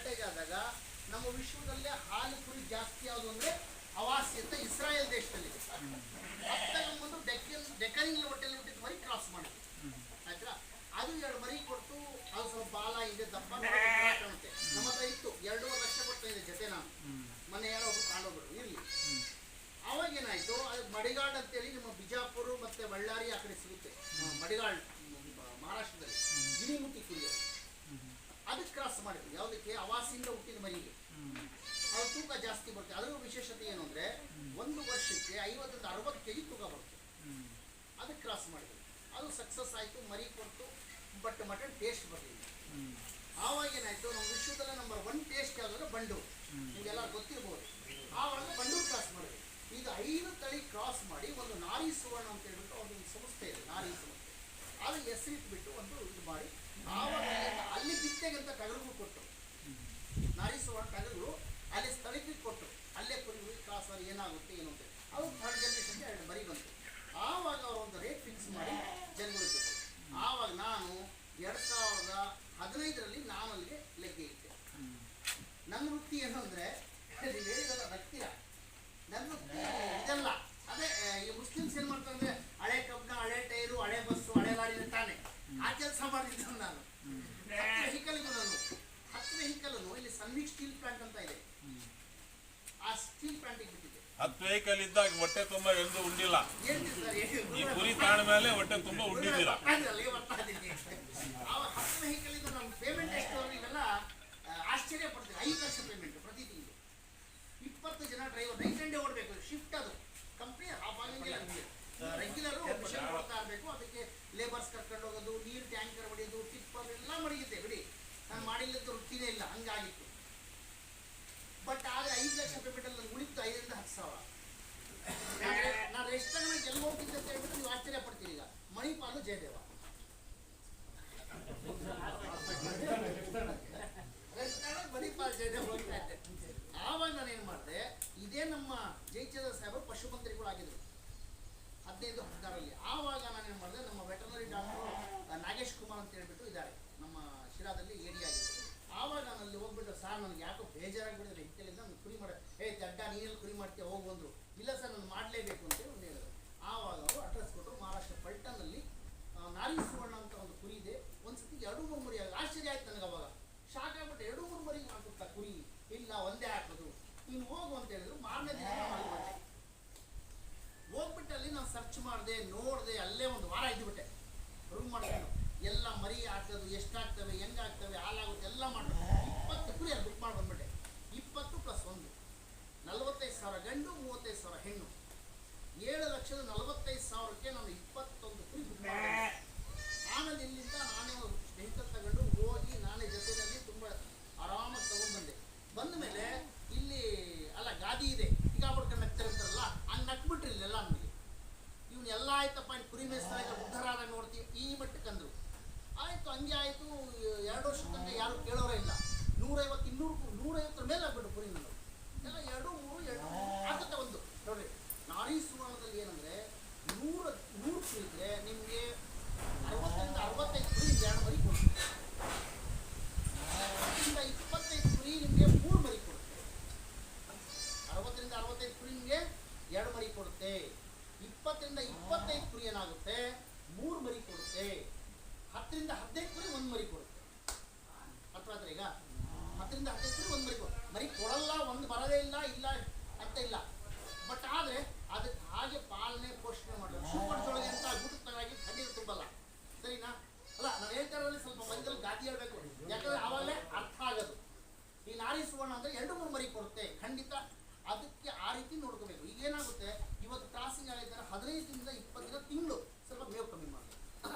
Shortage ಆದಾಗ ನಮ್ಮ ವಿಶ್ವದಲ್ಲೇ ಹಾಲು ಕುರಿ ಜಾಸ್ತಿ ಯಾವುದು ಅಂದರೆ ಅವಾಸಿ ಅಂತ ಇಸ್ರಾಯೇಲ್ ದೇಶದಲ್ಲಿ ಬಂದು ಡೆಕನಿಂಗ್ ಹೋಟೆಲ್ ಹುಟ್ಟಿದ ಮರಿ ಕ್ರಾಸ್ ಮಾಡಿದ್ವಿ ಆಯ್ತಾ. ಅದು 2 ಮರಿ ಕೊಟ್ಟು ಅದು ಸ್ವಲ್ಪ ಬಾಲ ಇದೆ ದಪ್ಪ ಕಾಣುತ್ತೆ. ನಮ್ಮ ಹತ್ರ ಇತ್ತು 2.5 ಲಕ್ಷ ಕೊಡ್ತಾ ಇದೆ ಜೊತೆ ನಾನು ಮೊನ್ನೆ ಯಾರೋ ಒಬ್ರು ಕಾಣೋಗ್ಬಿಡು ಇರಲಿ. ಅವಾಗ ಏನಾಯ್ತು, ಅದು ಮಡಿಗಾಡ್ ಅಂತೇಳಿ ನಮ್ಮ ಬಿಜಾಪುರ ಮತ್ತೆ ಬಳ್ಳಾರಿ ಆ ಕಡೆ ಸಿಗುತ್ತೆ. ಮಡಿಗಾಡ್ ಮಹಾರಾಷ್ಟ್ರದಲ್ಲಿ ಗಿಣಿಮುಖಿ ಕುರಿಯ ಅದಕ್ಕೆ ಕ್ರಾಸ್ ಮಾಡಿದ್ವಿ. ಯಾವುದಕ್ಕೆ? ಅವಾಸಿಯಿಂದ ಹುಟ್ಟಿದ ಮರಿಗೆ. ಅದು ತೂಕ ಜಾಸ್ತಿ ಬರುತ್ತೆ. ಅದರ ವಿಶೇಷತೆ ಏನು ಅಂದರೆ 1 ವರ್ಷಕ್ಕೆ 50-60 kg ತೂಕ ಬರುತ್ತೆ. ಅದಕ್ಕೆ ಕ್ರಾಸ್ ಮಾಡಿದ್ವಿ. ಅದು ಸಕ್ಸಸ್ ಆಯಿತು, ಮರಿ ಕೊಟ್ಟು. ಬಟ್ ಮಟನ್ ಟೇಸ್ಟ್ ಬರಲಿಲ್ಲ. ಆವಾಗ ಏನಾಯಿತು, ನಮ್ಮ ವಿಶ್ವದಲ್ಲೇ ನಂಬರ್ 1 ಟೇಸ್ಟ್ ಯಾವುದಂದ್ರೆ ಬಂಡೂರು. ನಿಮಗೆಲ್ಲ ಗೊತ್ತಿರ್ಬೋದು. ಆವಾಗ ಬಂಡೂರು ಕ್ರಾಸ್ ಮಾಡಿದ್ವಿ. ಈಗ 5 ತಳಿ ಕ್ರಾಸ್ ಮಾಡಿ ಒಂದು ನಾರಿ ಸುವರ್ಣ ಅಂತ ಹೇಳ್ಬಿಟ್ಟು ಒಂದು ಸಂಸ್ಥೆ ಇದೆ, ನಾರಿ ಸಂಸ್ಥೆ. ಅದು ಹೆಸರಿಟ್ಬಿಟ್ಟು ಒಂದು ಇದು ಮಾಡಿ ಆವಾಗ ಅಲ್ಲಿ ಬಿತ್ತೆಗಂತ ಟಗರುಗಳು ಕೊಟ್ಟರು. ನಾರಿ ಸುವರ್ಣ ಟಗರುಗಳು ಅಲ್ಲಿ ಸ್ಥಳಕ್ಕೆ ಕೊಟ್ಟರು. ಅಲ್ಲೇ ಕುರಿಗಳು ಕ್ರಾಸ್ ಆಗಿ ಏನಾಗುತ್ತೆ ಏನು ಅಂತ. ಅದು 3rd ಜನರೇಷನ್ಗೆ 2 ಮರಿ ಬಂತು. ಆವಾಗ ಅವರು ಒಂದು ರೇಟ್ ಫಿಕ್ಸ್ ಮಾಡಿ ಜನಗಳಿಗೆ ಕೊಟ್ಟರು. ಆವಾಗ ನಾನು 2015ರಲ್ಲಿ ನಾನು ಅಲ್ಲಿಗೆ ಲೆಗ್ಗೆ ಇಟ್ಟೆ. ನನ್ನ ವೃತ್ತಿ ಏನು ಅಂದರೆ ನೀವು ಹೇಳಿದಲ್ಲ ರಕ್ತಿರ, ನನ್ನ ವೃತ್ತಿ ಇದೆಲ್ಲ ಅದೇ. ಈ ಮುಸ್ಲಿಮ್ಸ್ ಏನು ಮಾಡ್ತಾರೆ ಅಂದರೆ ಹಳೆ ಕಬ್ಬಣ, ಹಳೆ ಟೈರು, ಹಳೆ ಬಸ್ಸು, ಹಳೆ ಲಾರಿನ ತಾನೆ ಆ ಕೆಲಸ ಮಾಡಿದ್ದು ನಾನು. 10 ವೆಹಿಕಲ್ಗೂ ನಾನು 10 ವೆಹಿಕಲ್ನು ಇಲ್ಲಿ ಸನ್ವಿಕ್ ಸ್ಟೀಲ್ ಪ್ಲಾಂಟ್ ಅಂತ ಇದೆ, ಆ ಸ್ಟೀಲ್ ಪ್ಲಾಂಟಿಗೆ ಬಿಟ್ಟಿದ್ದೆ. 10 ವೆಹಿಕಲ್ ಇದ್ದಾಗ ಹೊಟ್ಟೆ ತುಂಬ ಎಂದು ಉಂಡಿಲ್ಲ. ಈ ಕುರಿ ತಾಣ ಮೇಲೆ ಹೊಟ್ಟೆ ತುಂಬ ಉಂಡಿದ್ದೀರ. ಆವಾಗ 10 ವೆಹಿಕಲ್ ಇದ್ದು ನಮ್ಮ ಪೇಮೆಂಟ್ ಎಷ್ಟು ಇವೆಲ್ಲ ಆಶ್ಚರ್ಯ ಪಡ್ತೀವಿ. 5 ಲಕ್ಷ ಪೇಮೆಂಟ್ ಪ್ರತಿ ತಿಂಗಳು. 20 ಜನ ಡ್ರೈವರ್ ನೈಟ್ ಅಂಡ್ ಡೇ ಓಡಬೇಕು. ಶಿಫ್ಟ್ ಅದು ಕಂಪ್ನಿ ಹಾಫ್ ಆಗಂಗಿಲ್ಲ. ರೆಗ್ಯುಲರ್ ಮಿಷನ್ ಕೊಡ್ತಾ ಇರಬೇಕು. ಅದಕ್ಕೆ ಲೇಬರ್ಸ್ ಕರ್ಕೊಂಡು ಹೋಗೋದು, ನೀರು ಟ್ಯಾಂಕರ್ ಹೊಡೆಯೋದು, ಟಿಪ್ಪರ್ ಎಲ್ಲ ಮಡಗಿದ್ದೆ ಬಿಡಿ. ನಾನು ಮಾಡಿಲ್ಲದ್ದು ವೃತ್ತಿನೇ ಇಲ್ಲ, ಹಂಗಾಗಿತ್ತು. ಬಟ್ ಆದರೆ 5 ಲಕ್ಷ ಪೇಮೆಂಟಲ್ಲಿ ನನಗೆ ಉಳಿತು 5,000-10,000. ನಾನು ರೆಸ್ಟೋರೆಂಟ್ ಎಲ್ಲಿ ಹೋಗ್ತಿದ್ದೆ ಅಂತ ಹೇಳ್ಬಿಟ್ಟು ನೀವು ಆಶ್ಚರ್ಯ ಪಡ್ತೀರಿ. ಈಗ ಮಣಿಪಾಲು ಜಯದೇವ ರೆಸ್ಟೋರೆಂಟ್ ಮಣಿಪಾಲ್ ಜಯದೇವ ಹೋಗ್ತಾ ಇದ್ದೆ. ಆವಾಗ ನಾನೇನು ಮಾಡಿದೆ, ಇದೇ ನಮ್ಮ ಜಯಚಂದ್ರ ಸಾಹೇಬರು ಪಶು ಮಂತ್ರಿಗಳು ಆಗಿದ್ರು 15-16ರಲ್ಲಿ. ಆವಾಗ ನಾನೇನು ಮಾಡಿದೆ, ನಮ್ಮ ವೆಟರ್ನರಿ ಡಾಕ್ಟರ್ ನಾಗೇಶ್ ಕುಮಾರ್ ಅಂತ ಹೇಳ್ಬಿಟ್ಟು ಇದ್ದಾರೆ ನಮ್ಮ ಶಿರಾದಲ್ಲಿ ಏಡಿ ಆಗಿದ್ರು. ಆವಾಗ ನಾನು ಅಲ್ಲಿ ಹೋಗ್ಬಿಟ್ಟು, ಸರ್ ನನಗೆ ಯಾಕೋ ಬೇಜಾರಾಗಿಬಿಟ್ಟಿದ್ರೆ ಹಿಕ್ಕಲಿಂದ ನಾನು ಕುರಿ ಮಾಡ ದಡ್ಡ ನೀರಲ್ಲಿ ಕುರಿ ಮಾಡ್ತೀಯ ಹೋಗಿ ಬಂದರು. ಇಲ್ಲ ಸರ್ ನಾನು ಮಾಡಲೇಬೇಕು ಅಂತೇಳಿ ಒಂದು ಹೇಳಿದ್ರು. ಆವಾಗ ಅವರು ಅಡ್ರೆಸ್ ಕೊಟ್ಟರು. ಮಹಾರಾಷ್ಟ್ರ ಪಲ್ಟನ್ನಲ್ಲಿ ನಾರಿ ಸುವರ್ಣ ಅಂತ ಒಂದು ಕುರಿ ಇದೆ. ಒಂದು ಸತಿ 2-3 ಮರಿ ಆಶ್ಚರ್ಯ ಆಯ್ತು ನನಗೆ. ಅವಾಗ ಶಾಕ್ ಆಗ್ಬಿಟ್ಟು 2-3 ಮರಿ ಹಾಕುತ್ತಾ ಕುರಿ. ಇಲ್ಲ ಒಂದೇ ಹಾಕೋದು, ನೀನು ಹೋಗು ಅಂತ ಹೇಳಿದ್ರು. ಮಾರನೇ ದಿನ ಹೋಗ್ಬಿಟ್ಟು ಅಲ್ಲಿ ನಾನು ಸರ್ಚ್ ಮಾಡಿದೆ, ನೋಡಿದೆ. ಅಲ್ಲೇ 1 ವಾರ ಇದ್ದುಬಿಟ್ಟೆ ರೂಮ್ ಮಾಡ್ಕೊಂಡು. ಎಲ್ಲ ಮರಿ ಹಾಕೋದು, ಎಷ್ಟಾಗ್ತವೆ, ಹೆಂಗಾಗ್ತವೆ, ಹಾಲಾಗುತ್ತೆ ಎಲ್ಲ ಮಾಡೋದು. 20 ಕುರಿ ಅಲ್ಲಿ ಬುಕ್ ಮಾಡಿ ಬಂದ್ಬಿಟ್ಟೆ. 20 + 1 45,000 ಗಂಡು, 35,000 ಹೆಣ್ಣು. 7,45,000ಕ್ಕೆ ನಾನು 21 ಕುರಿ ಬುಕ್ ಮಾಡಿದೆ. ಆಮೇಲೆ ಇಲ್ಲಿಂದ ನಾನೇ ಒಂದು ವೆಹಿಕಲ್ ತಗೊಂಡು ಹೋಗಿ ನಾನೇ ಜೊತೆಯಲ್ಲಿ ತುಂಬ ಆರಾಮಾಗಿ ತಗೊಂಡ್ಬಂದೆ. ಬಂದ ಮೇಲೆ ಇಲ್ಲಿ ಅಲ್ಲ ಗಾದಿ ಇದೆ, ಈಗ ಬಡ್ಕೊಂಡು ನಗ್ತಿರ್ತಾರಲ್ಲ, ಹಂಗೆ ನಕ್ಬಿಟ್ರಿ ಇಲ್ಲೆಲ್ಲ ನಮಗೆ. ಇವ್ನು ಎಲ್ಲ ಆಯ್ತಪ್ಪ, ಇನ್ನು ಕುರಿ ಮೇಯಿಸ್ತಾರೆ ಉದ್ಧಾರ ನೋಡ್ತೀವಿ ಈ ಮಟ್ಟಕ್ಕೆ ಅಂದರು. ಆಯಿತು, ಹಂಗೆ ಆಯಿತು. 2 ವರ್ಷದ ತನಕ ಯಾರು ಕೇಳೋರೇ ಇಲ್ಲ. 150-200 ಮೇಲೆ ಆಗ್ಬಿಟ್ಟು ಕುರಿ ನಾನು ಎಲ್ಲ 2-3 ಆಗ್ತದೆ. ಒಂದು ನೋಡ್ರಿ, ನಾರಿ ಸುವರ್ಣದಲ್ಲಿ ಏನಂದರೆ 100 ಕುರಿ ಇದ್ರೆ ನಿಮಗೆ 60-65 ಕುರಿ 2 ಮರಿ ಕೊಡ್ತೀವಿ. 10-25 ಕುರಿ ನಿಮಗೆ 3 ಮರಿ ಕೊಡುತ್ತೆ. 60-65 ಕುರಿ ನಿಮಗೆ 2 ಮರಿ ಕೊಡುತ್ತೆ. 20-25 ಕುರಿ ಏನಾಗುತ್ತೆ 3 ಮರಿ ಕೊಡುತ್ತೆ. 10-15 ಕುರಿ 1 ಮರಿ ಕೊಡುತ್ತೆ. ಹತ್ರ ಈಗ 10-15 ಕುರಿ 1 ಮರಿ ಕೊಡುತ್ತೆ. ಮರಿ ಕೊಡಲ್ಲ, ಒಂದು ಬರೋದೇ ಇಲ್ಲ, ಇಲ್ಲ ಅಂತ ಇಲ್ಲ. ಬಟ್ ಆದರೆ ಅದಕ್ಕೆ ಹಾಗೆ ಪಾಲನೆ ಪೋಷಣೆ ಮಾಡಬೇಕು. ಶೂಪರ್ಸೊಳಗೆ ಅಂತ ಗುಟುಕ್ತಾಗಿ ಖಂಡಿತ ತುಂಬಲ್ಲ, ಸರಿನಾ? ಅಲ್ಲ, ನಾನು ಹೇಳ್ತಾ ಇರೋದ್ರಲ್ಲಿ ಸ್ವಲ್ಪ ಮಧ್ಯದಲ್ಲಿ ಗಾದಿ ಹೇಳಬೇಕು, ಯಾಕಂದರೆ ಆವಾಗಲೇ ಅರ್ಥ ಆಗೋದು. ಈ ನಾರಿ ಸುವರ್ಣ ಅಂದರೆ 2-3 ಮರಿ ಕೊಡುತ್ತೆ ಖಂಡಿತ. ಅದಕ್ಕೆ ಆ ರೀತಿ ನೋಡ್ಕೋಬೇಕು. ಈಗೇನಾಗುತ್ತೆ, ಇವತ್ತು ಕ್ರಾಸಿಂಗ್ ಆಗಿದ್ದಾರೆ 15-20 ತಿಂಗಳು ಸ್ವಲ್ಪ ಮೇವು ಕಮ್ಮಿ ಮಾಡಬೇಕು.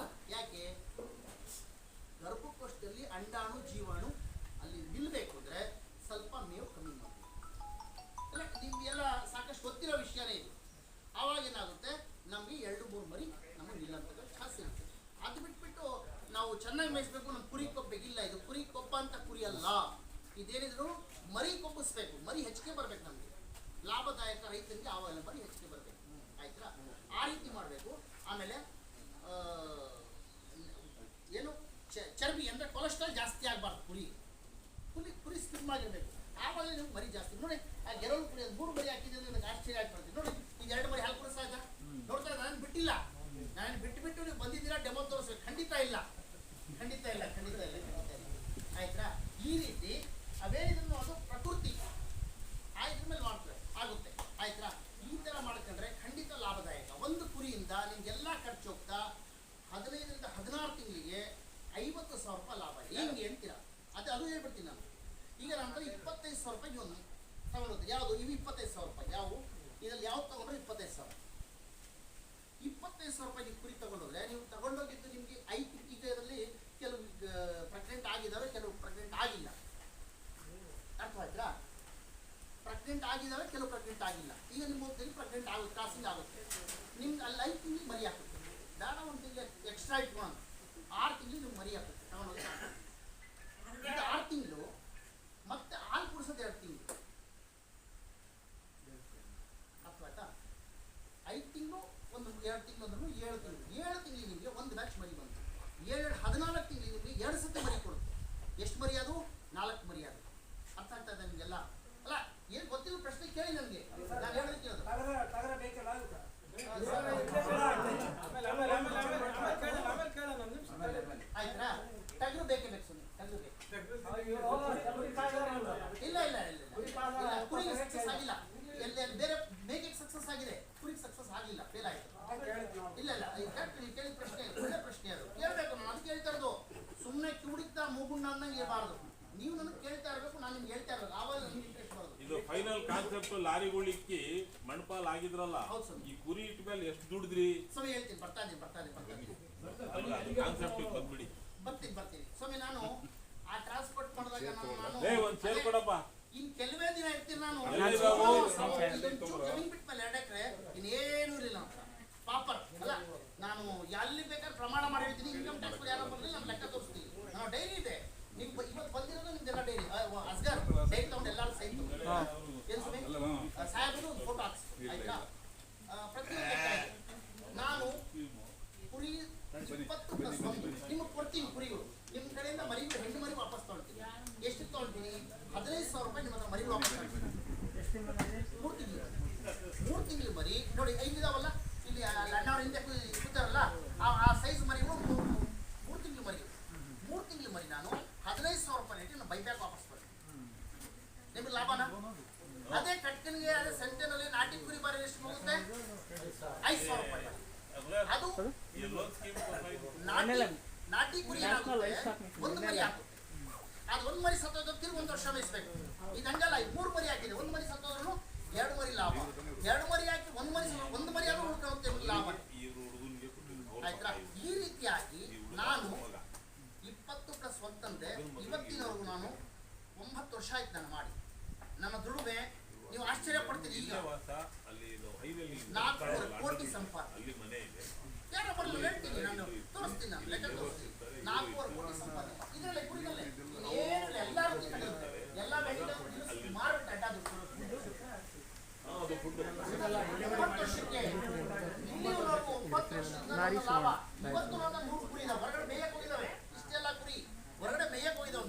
ಯಾಕೆ? ಗರ್ಭಕೋಶದಲ್ಲಿ ಅಂಡಾಣು ಜೀವಾಣು ಅಲ್ಲಿ ನಿಲ್ಲಬೇಕು ಅಂದರೆ ಸ್ವಲ್ಪ ಮೇವು ಕಮ್ಮಿ ಮಾಡಬೇಕು. ಅಲ್ಲ, ನಿಮಗೆಲ್ಲ ಸಾಕಷ್ಟು ಗೊತ್ತಿರೋ ವಿಷಯನೇ ಇದು. ಆವಾಗ ಏನಾಗುತ್ತೆ, ನಮಗೆ 2-3 ಮರಿ ನಮಗೆ ನಿಲ್ಲಂತದ್ದು ಖಾಸ ಇರುತ್ತೆ. ಅದು ಬಿಟ್ಬಿಟ್ಟು ನಾವು ಚೆನ್ನಾಗಿ ಮೇಯಿಸ್ಬೇಕು, ನಮ್ಮ ಕುರಿ ಕೊಬ್ಬೆಗಿಲ್ಲ. ಇದು ಕುರಿ ಕೊಬ್ಬ ಅಂತ ಕುರಿ ಅಲ್ಲ. ಇದೇನಿದ್ರು ಮರಿ ಕೊಬ್ಬಿಸ್ಬೇಕು, ಮರಿ ಹೆಚ್ಚಿಗೆ ಬರಬೇಕು. ನಮಗೆ ಲಾಭದಾಯಕ ರೈತರಿಗೆ ಆವಾಗ ಮರಿ ಹೆಚ್ಚಿಗೆ ಬರಬೇಕು. ಆಯ್ತಾ? ಆ ರೀತಿ ಮಾಡಬೇಕು. ಆಮೇಲೆ ಏನು ಚರ್ಬಿ ಅಂದರೆ ಕೊಲೆಸ್ಟ್ರಾಲ್ ಜಾಸ್ತಿ ಆಗಬಾರ್ದು. ಕುರಿ ಕುರಿ ಕುರಿ ಸ್ಲಿಮ್ ಆಗಿರ್ಬೇಕು, ಆವಾಗ ನಿಮ್ಗೆ ಮರಿ ಜಾಸ್ತಿ. ನೋಡಿ ಆ ಗೆರಳು ಕುರಿ 3 ಮರಿ ಹಾಕಿದ್ರೆ ನನಗೆ ಆಶ್ಚರ್ಯ ಆಗ್ಬಿಡ್ತೀವಿ. ನೋಡಿ ಈಗ 2 ಮರಿ ಹಾಲು ಕುಡಿಸ್ತಾ ಇದ್ದ ನೋಡ್ತಾ ನಾನು ಬಿಟ್ಟಿಲ್ಲ, ನಾನು ಬಿಟ್ಟು ನೀವು ಬಂದಿದ್ದೀರಾ ಡೆಮೋ ತೋರಿಸ್ಬೇಕು? ಖಂಡಿತ ಇಲ್ಲ. ಆಯ್ತಾ? ಈ ರೀತಿ ಅವೇನಿದ್ರು ಅದು ಪ್ರಕೃತಿ ಆಯ್ತು ಮೇಲೆ ಮಾಡ್ತಾರೆ ಆಗುತ್ತೆ. ಆಯ್ತಾ? ಈ ಥರ ಮಾಡ್ಕೊಂಡ್ರೆ ಖಂಡಿತ ಲಾಭದಾಯಕ. ಒಂದು ಕುರಿಯಿಂದ ನಿಮ್ಗೆಲ್ಲ ಖರ್ಚು ಹೋಗ್ತಾ 15 ರಿಂದ 16 ತಿಂಗಳಿಗೆ 50,000 ರೂಪಾಯಿ ಲಾಭ. ಹೆಂಗೆ ಅಂತೀರಾ? ಅದು ಹೇಳ್ಬಿಡ್ತೀನಿ ನಾನು. ಈಗ ನಂತರ 25,000 ರೂಪಾಯಿಗೆ ಒಂದು ತಗೊಳ್ಳೋದು ಯಾವುದು? ಇವು 25,000 ರೂಪಾಯಿ. ಯಾವುವು ಇದರಲ್ಲಿ ಯಾವ್ದು ತಗೊಂಡ್ರೆ 25,000. 25,000 ರೂಪಾಯಿಗೆ ಕುರಿ ತಗೊಂಡೋದ್ರೆ ನೀವು ತಗೊಂಡೋಗಿದ್ದು ನಿಮಗೆ 5 ಈಗ ಇದರಲ್ಲಿ ಕೆಲವು ಪ್ರೆಗ್ನೆಂಟ್ ಆಗಿದ್ದಾವೆ, ಕೆಲವು ಪ್ರೆಗ್ನೆಂಟ್ ಆಗಿಲ್ಲ. ಅರ್ಥ ಆಯ್ತಾ? ಪ್ರೆಗ್ನೆಂಟ್ ಆಗಿದ್ದಾವೆ, ಕೆಲವು ಪ್ರೆಗ್ನೆಂಟ್ ಆಗಿಲ್ಲ. ಈಗ ನಿಮ್ಮ ಹೊತ್ತಲ್ಲಿ ಪ್ರೆಗ್ನೆಂಟ್ ಆಗುತ್ತೆ, ಕ್ರಾಸಿಂಗ್ ಆಗುತ್ತೆ, ನಿಮ್ಗೆ ಅಲ್ಲಿ 5 ತಿಂಗಳಿಗೆ ಮರಿ ಹಾಕುತ್ತೆ. ಬೇಡ 1 ತಿಂಗಳು ಎಕ್ಸ್ಟ್ರಾ ಇಟ್ಕೊಂಡು 6 ತಿಂಗಳಿಗೆ ನಿಮ್ಗೆ ಮರಿ ಹಾಕುತ್ತೆ ತಗೊಂಡೋಗಿ. ಈಗ 6 ತಿಂಗಳು ಮತ್ತೆ ಹಾಲು ಕುಡಿಸೋದು 2 ತಿಂಗಳು. ಅರ್ಥ ಆಯ್ತಾ? 5 ತಿಂಗಳು ಒಂದು 2 ತಿಂಗಳು ಅಂದ್ರೂ 7 ತಿಂಗಳು. 7 ತಿಂಗಳಿಗೆ ನಿಮಗೆ ಒಂದು ಬ್ಯಾಚ್ ಮರಿ ಬಂತು. 14 ತಿಂಗಳಿಗೆ ನಿಮಗೆ 2 ಸತಿ ಮರಿ ಕೊಡುತ್ತೆ. ಎಷ್ಟು ಮರಿ ಅದು? 4 ಮರಿ ಅದು. ಅರ್ಥ ಆಗ್ತಾ ಇದೆ ನಿಮಗೆಲ್ಲ? ಅಲ್ಲ ಏನು ಗೊತ್ತಿಲ್ಲ ಪ್ರಶ್ನೆ ಕೇಳಿ ನನಗೆ, ನಾನು ಹೇಳೋದಕ್ಕೆ ಕೇಳೋದು. ಆಯ್ತಾ? ಟಗರು ಬೇಕೇ ಬೇಕು ಸುಮ್ಮನೆ, ಟಗರು ಬೇಕು. ಇಲ್ಲ ಕುರಿಗೆ ಸಕ್ಸಸ್ ಆಗಿಲ್ಲ. ಬೇರೆ ಮೇಕೆಗೆ ಸಕ್ಸಸ್ ಆಗಿದೆ, ಕುರಿಗೆ ಸಕ್ಸಸ್ ಆಗಿಲ್ಲ, ಫೇಲ್ ಆಯ್ತು. ಇಲ್ಲ ನೀವು ಕೇಳಿದ ಪ್ರಶ್ನೆ ಒಳ್ಳೆ ಪ್ರಶ್ನೆ, ಅದು ಕೇಳಬೇಕು. ನಾನು ಅದು ಕೇಳ್ತಾ ಇರೋದು. ಸುಮ್ಮನೆ ಕಿವುಡಿತಾ ಮೂಗುಂಡ ಅನ್ನಂಗೆ ಇರಬಾರ್ದು. ನೀವು ನನಗೆ ಕೇಳ್ತಾ ಇರಬೇಕು, ನಾನು ನಿಮ್ಗೆ ಹೇಳ್ತಾ ಇರಬೇಕು. ಆವಾಗ ನಿಮ್ಗೆ ಇಂಟ್ರೆಸ್ಟ್ ಬರೋದು. ಇದು ಫೈನಲ್ ಕಾನ್ಸೆಪ್ಟ್ ಲಾರಿಗಳಿಕ್ಕಿ ಮಣ್ಪಾಲ್ ಆಗಿದ್ರಲ್ಲ, ಈ ಕುರಿ ಇಟ್ಟ ಮೇಲೆ ಎಷ್ಟು ದುಡಿದ್ರಿ? ಸ್ವಾಮಿ ಹೇಳ್ತೀನಿ, ಬರ್ತಾ ಇದ್ದೀನಿ. ಕಾನ್ಸೆಪ್ಟ್ ಬಂದ್ಬಿಡಿ. ಬರ್ತೀನಿ ಸ್ವಾಮಿ. ನಾನು ಆ ಟ್ರಾನ್ಸ್ಪೋರ್ಟ್ ಮಾಡಿದಾಗ ನಾನು ಒಂದ್ ಸೇಲ್ ಕೊಡಪ್ಪ. ಇನ್ ಕೆಲವೇ ದಿನ ಇರ್ತೀನಿ ನಾನು. ಜಮೀನ್ ಬಿಟ್ಟ ಮೇಲೆ 2 ಎಕರೆ ಇನ್ನೇನು ಇರಲಿಲ್ಲ ಪಾಪರ್. ಅಲ್ಲ ನಾನು ಎಲ್ಲಿ ಬೇಕಾದ್ರೆ ಪ್ರಮಾಣ ಮಾಡಿರ್ತೀನಿ. ಇನ್ಕಮ್ ಟ್ಯಾಕ್ಸ್ ಯಾರೋ ಬಂದ್ರೆ ನಮ್ಮ ಲೆಕ್ಕ ತೋರಿಸ್ತೀನಿ. ನಾನು ಡೈರಿ ಇದೆ. ನೀವು ಇವತ್ತು ಬಂದಿರೋದು ನಿಮ್ದೆಲ್ಲ ಡೈರಿ. ಅಸ್ಗರ್ ಡೈರಿ ತಗೊಂಡು ಎಲ್ಲರೂ ಸೈನ್ ಏನು ಸ್ವಾಮಿ ಸಾಹೇಬರು ಒಂದು ಫೋಟೋ ಹಾಕ್ಸಿ. ಆಯ್ತಾ? ಪ್ರತಿಯೊಂದು ನಾನು ಕುರಿ 20+1 ನಿಮಗೆ ಕೊಡ್ತೀನಿ. ಕುರಿಗಳು ನಿಮ್ಮ ಕಡೆಯಿಂದ ಮರಿ ಹೆಣ್ಣು ಮರಿ ವಾಪಸ್ ತಗೊಳ್ತೀನಿ. ಎಷ್ಟು ತಗೊಳ್ತೀನಿ? 15,000 ರೂಪಾಯಿ ನಿಮ್ಮ ಹತ್ರ ಮರಿ ವಾಪಸ್ ತಗೊಳ್ತೀನಿ. 3 ತಿಂಗಳು ಮರಿ ನೋಡಿ. 5 ಇದಾವಲ್ಲ ಇಲ್ಲಿ ಅಣ್ಣವ್ರ ಹಿಂದೆ ಕೂತಾರಲ್ಲ, ಆ ಸೈಜ್ ಮರಿಗಳು 3 ತಿಂಗಳು ಮರಿ. 3 ತಿಂಗಳು ಮರಿ ನಾನು 15,000 ರೂಪಾಯಿ ಇಟ್ಟು ನಾನು ಬೈಬ್ಯಾಕ್ ವಾಪಸ್ ಬರ್ತೀನಿ. ನಿಮ್ಗೆ ಲಾಭನ? ಅದೇ ಕಟ್ಕನಿಗೆ ಅದೇ ಸಂತೆನಲ್ಲಿ ನಾಟಿ ಕುರಿ ಬಾರಿ ಎಷ್ಟು ಹೋಗುತ್ತೆ? 5,000 ರೂಪಾಯಿ. ಅದು ನಾಟಿ ಕುರಿ ಏನಾಗುತ್ತೆ? 1 ಮರಿ ಹಾಕುತ್ತೆ. ಅದು 1 ಮರಿ ಸತ್ತೋದ್ರೆ ತಿರ್ಗಿ 1 ವರ್ಷ ಮೇಯಿಸ್ಬೇಕು. ಇದು ಹಂಗಲ್ಲ. 3 ಮರಿ ಹಾಕಿದೆ, 1 ಮರಿ ಸತ್ತೋದ್ರೂ 2 ಮರಿ ಲಾಭ. 2 ಮರಿ ಹಾಕಿ 1 ಮರಿ ಆದ್ರೂ ಉಳ್ಕೊಳ್ಳುತ್ತೆ ಲಾಭ. ಆಯ್ತಾ? ಈ ರೀತಿಯಾಗಿ ನಾನು 20+1 ತಂದೆ ಇವತ್ತಿನವರೆಗೂ ನಾನು 9 ವರ್ಷ ಆಯ್ತು ನಾನು ಮಾಡಿ. ನನ್ನ ದುಡಿಮೆ ನೀವು ಆಶ್ಚರ್ಯ ಪಡ್ತೀರಿ. ಈಗ 4 ಕೋಟಿ ಸಂಪಾದನೆ. ಯಾರೋ ಬರಲ್ಲ ಹೇಳ್ತೀನಿ, ನಾನು ತೋರಿಸ್ತೀನಿ, ನಾನು ಲೆಕ್ಕ ತೋರಿಸ್ತೀನಿ. 4 ಕೋಟಿ ಸಂಪಾದನೆ ಇದರಲ್ಲೇ ಕುರಿಗಳೇ ಏನಿಲ್ಲ. ಎಲ್ಲ ರೀತಿ ಎಲ್ಲ ವೆಜಿಟೇಬಲ್ ಮಾರುತ್ತ ಅಡ್ಡ ದುಡ್ಡು 9 ವರ್ಷಕ್ಕೆ ಇಲ್ಲಿವರೆಗೂ 9 ವರ್ಷದಿಂದ ಲಾಭ. ಇವತ್ತು ನನ್ನ 3 ಕುರಿ ಇದಾವೆ. ಹೊರಗಡೆ ಮೇಯಕ್ಕೆ ಹೋಗಿದ್ದಾವೆ. ಇಷ್ಟೆಲ್ಲ ಕುರಿ ಹೊರಗಡೆ ಮೇಯಕ್ಕೆ ಹೋಗಿದ್ದಾವೆ.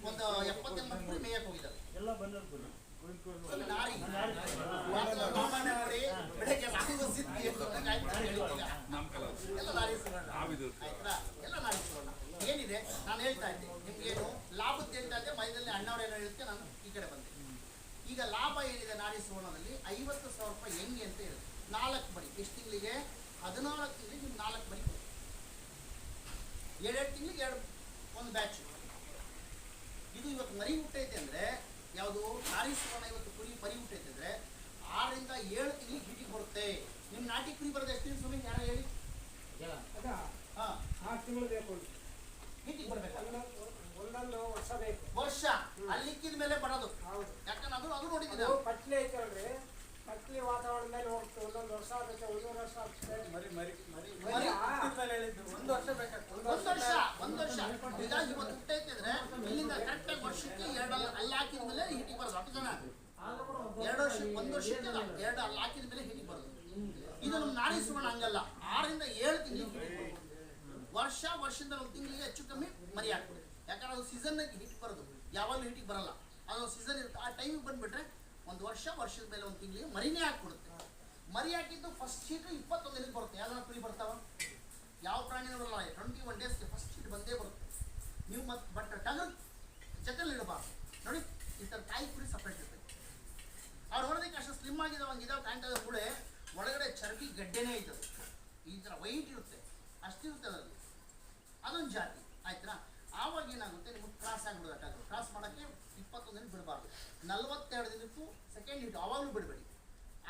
ಒಂದು 70-80 ಕುರಿ ಮೇಯಕ್ಕೆ ಹೋಗಿದ್ದಾವೆ. ನಾರಿ ಬೆಳಗ್ಗೆ 4 ಎಲ್ಲ ನಾರಿ ಎಲ್ಲ ನಾರಿ ಏನಿದೆ ನಾನು ಹೇಳ್ತಾ ಇದ್ದೆ ನಿಮ್ಗೇನು ಲಾಭದ ಹೇಳ್ತಾ ಇದ್ದೆ. ಮೈದಲ್ಲಿ ಅಣ್ಣವ್ರೇನೋ ಹೇಳುತ್ತೆ, ನಾನು ಈ ಕಡೆ ಬಂದೆ. ಈಗ ಲಾಭ ಏನಿದೆ ನಾರಿ ಸುವರ್ಣದಲ್ಲಿ 50,000 ರೂಪಾಯಿ ಹೆಂಗೆ ಅಂತ ಹೇಳಿದೆ. 4 ಮರಿ ಎಷ್ಟು ತಿಂಗಳಿಗೆ? 14 ತಿಂಗಳಿಗೆ ನಿಮ್ಗೆ 4 ಮರಿ ಕೊಡಿ. 7 ತಿಂಗಳಿಗೆ 1 ಬ್ಯಾಚ್. ಇದು ಇವತ್ತು ಮರಿ ಹುಟ್ಟೈತೆ ಅಂದರೆ ಯಾವುದು? ನಾರಿ ಸುವರ್ಣ ಇವತ್ತು ಕುರಿ ಮರಿ ಹುಟ್ಟೈತೆ ಅಂದರೆ 6 ರಿಂದ 7 ತಿಂಗಳಿಗೆ ಹಿಟಿಗೆ ಬರುತ್ತೆ. ನಿಮ್ಮ ನಾಟಿ ಕುರಿ ಬರೋದು ಎಷ್ಟು ತಿಂಗಳು ಸುಮ್ಮನೆ ಯಾರು ಹೇಳಿ? 6 ತಿಂಗಳು ಬೇಕು. ಹಿಟಿಗೆ ಬರ್ಬೇಕಲ್ಲ, ವರ್ಷ ಬೇಕು. ವರ್ಷ ಅಲ್ಲಿಕ್ಕಿದ ಮೇಲೆ ಬರೋದು. ಯಾಕಂದ್ರೆ ಅದು ನೋಡಿದ್ದೀನಿ. ಪಟ್ಲಿ ಐತಲ್ರಿ, ಪಟ್ಲಿ ವಾತಾವರಣದಲ್ಲಿ ಹೋಗ್ತದೆ. 1 ವರ್ಷ ಆಗುತ್ತೆ, 1 ವರ್ಷ ಆಗುತ್ತೆ. 1 ವರ್ಷ ಬೇಕಾಗ್ತದೆ. 1 ವರ್ಷ ಈಗ ಇವತ್ತು ಹುಟ್ಟೈತೆ ಅಂದ್ರೆ ಇಲ್ಲಿಂದ ಕರೆಕ್ಟಾಗಿ ವರ್ಷಕ್ಕೆ 2 ಅಲ್ಲಿ ಹಾಕಿದ ಮೇಲೆ ಹಿಟಿಗೆ ಬರೋದು. 10 ಜನ 2 ವರ್ಷ 1 ವರ್ಷಕ್ಕೆ 2 ಅಲ್ಲಿ ಹಾಕಿದ ಮೇಲೆ ಹಿಟಿಗೆ ಬರೋದು. ಇದು ನಮ್ಮ ನಾರಿ ಸುವರ್ಣ ಹಂಗಲ್ಲ. 6 ರಿಂದ 7 ತಿಂಗಳಿಗೆ ವರ್ಷದಿಂದ 1 ತಿಂಗಳಿಗೆ ಹೆಚ್ಚು ಕಮ್ಮಿ ಮರಿ ಹಾಕ್ಬಿಡುತ್ತೆ. ಯಾಕಂದ್ರೆ ಅದು ಸೀಸನ್ ಹಿಟ್ ಬರೋದು, ಯಾವಾಗಲೂ ಹಿಟಿಗೆ ಬರಲ್ಲ. ಅದೊಂದು ಸೀಸನ್ ಇರುತ್ತೆ. ಆ ಟೈಮಿಗೆ ಬಂದುಬಿಟ್ರೆ ಒಂದು ವರ್ಷದ ಮೇಲೆ ಒಂದು ತಿಂಗಳಿಗೆ ಮರಿನೇ ಹಾಕ್ಬಿಡುತ್ತೆ. ಮರಿ ಹಾಕಿದ್ದು ಫಸ್ಟ್ ಶೀಟು 21 ದಿನಕ್ಕೆ ಬರುತ್ತೆ. ಯಾವ್ದಾರ ಕುರಿ ಬರ್ತಾವ? ಯಾವ ಪ್ರಾಣಿನೂ ಬರಲ್ಲ. 21 ಡೇಸ್ಗೆ ಫಸ್ಟ್ ಶೀಟ್ ಬಂದೇ ಬರುತ್ತೆ. ನೀವು ಮತ್ತೆ ಬಟ್ ಟಗರ್ ಜೊತೆಲಿ ಇಡಬಾರ್ದು ನೋಡಿ. ಈ ಥರ ತಾಯಿ ಕುರಿ ಸಪ್ರೇಟ್ ಇರ್ತದೆ. ಅವ್ರು ನೋಡೋದಕ್ಕೆ ಅಷ್ಟು ಸ್ಲಿಮ್ ಆಗಿದಾವೆ, ಹಂಗಿದಾವೆ ಕಾಣ್ತದೆ ಕೂಡ ಒಳಗಡೆ ಚರ್ಬಿ ಗಡ್ಡೆನೇ ಇದ್ದದು. ಈ ಥರ ವೈಟ್ ಇರುತ್ತೆ, ಅಷ್ಟಿರುತ್ತೆ ಅದರಲ್ಲಿ. ಅದೊಂದು ಜಾತಿ ಆಯ್ತಾ. ಆವಾಗ ಏನಾಗುತ್ತೆ, ನಿಮಗೆ ಕ್ರಾಸ್ ಆಗಿಬಿಡೋದು. ಟಗರು ಕ್ರಾಸ್ ಮಾಡೋಕ್ಕೆ 21 ದಿನಕ್ಕೆ ಬಿಡಬಾರ್ದು. 42 ದಿನಕ್ಕೂ ಸೆಕೆಂಡ್ ಹೀಟ್ ಆವಾಗಲೂ ಬಿಡಬೇಡಿ.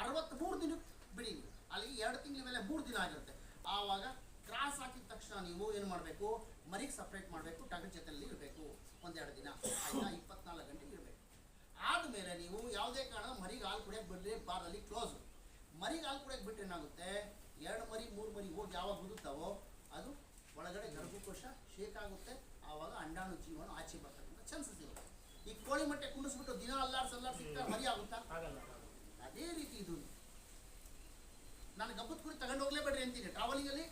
63 ದಿನಕ್ಕೆ ಬಿಡಿ. ನೀವು ಅಲ್ಲಿಗೆ 2 ತಿಂಗಳ ಮೇಲೆ 3 ದಿನ ಆಗಿರುತ್ತೆ. ಆವಾಗ ಕ್ರಾಸ್ ಹಾಕಿದ ತಕ್ಷಣ ನೀವು ಏನು ಮಾಡಬೇಕು, ಮರಿಗೆ ಸಪ್ರೇಟ್ ಮಾಡಬೇಕು, ಟಗರ್ ಜೊತೆಯಲ್ಲಿ ಇರಬೇಕು 1-2 ದಿನ ಆಯ್ತಾ. 24 ಗಂಟೆ ಇರಬೇಕು. ಆದಮೇಲೆ ನೀವು ಯಾವುದೇ ಕಾರಣ ಮರಿಗೆ ಹಾಲು ಕುಡಿಯೋಕೆ ಬಿಡಲೇಬಾರ್ದು. ಅಲ್ಲಿ ಕ್ಲೋಸು. ಮರಿಗೆ ಹಾಲು ಕುಡಿಯೋಕೆ ಬಿಟ್ಟರೆ ಏನಾಗುತ್ತೆ, 2 ಮರಿ 3 ಮರಿ ಹೋಗಿ ಯಾವಾಗ ಬದುಕ್ತಾವೋ ಅದು ಒಳಗಡೆ ಗರ್ಭಕೋಶ ಶೇಕ್ ಆಗುತ್ತೆ. ಆವಾಗ ಅಂಡಾಣು ಜೀವನ ಆಚೆ ಬರ್ತಕ್ಕಂಥ ಚಾನ್ಸಸ್ ಇರುತ್ತೆ. ಈ ಕೋಳಿ ಮೊಟ್ಟೆ ಕುಂಡಿಸ್ಬಿಟ್ಟು ದಿನ ಅಲ್ಲಾಡ್ಸಿಕ್ತಾರೆ ಮರಿ ಆಗುತ್ತಾ? ಅದೇ ರೀತಿ ಇದು. ನಾನು ಗಬ್ಬದ ಕುರಿ ತಗೊಂಡು ಹೋಗ್ಲೇಬೇಡ್ರಿ ಅಂತೀನಿ. ಟ್ರಾವೆಲಿಂಗಲ್ಲಿ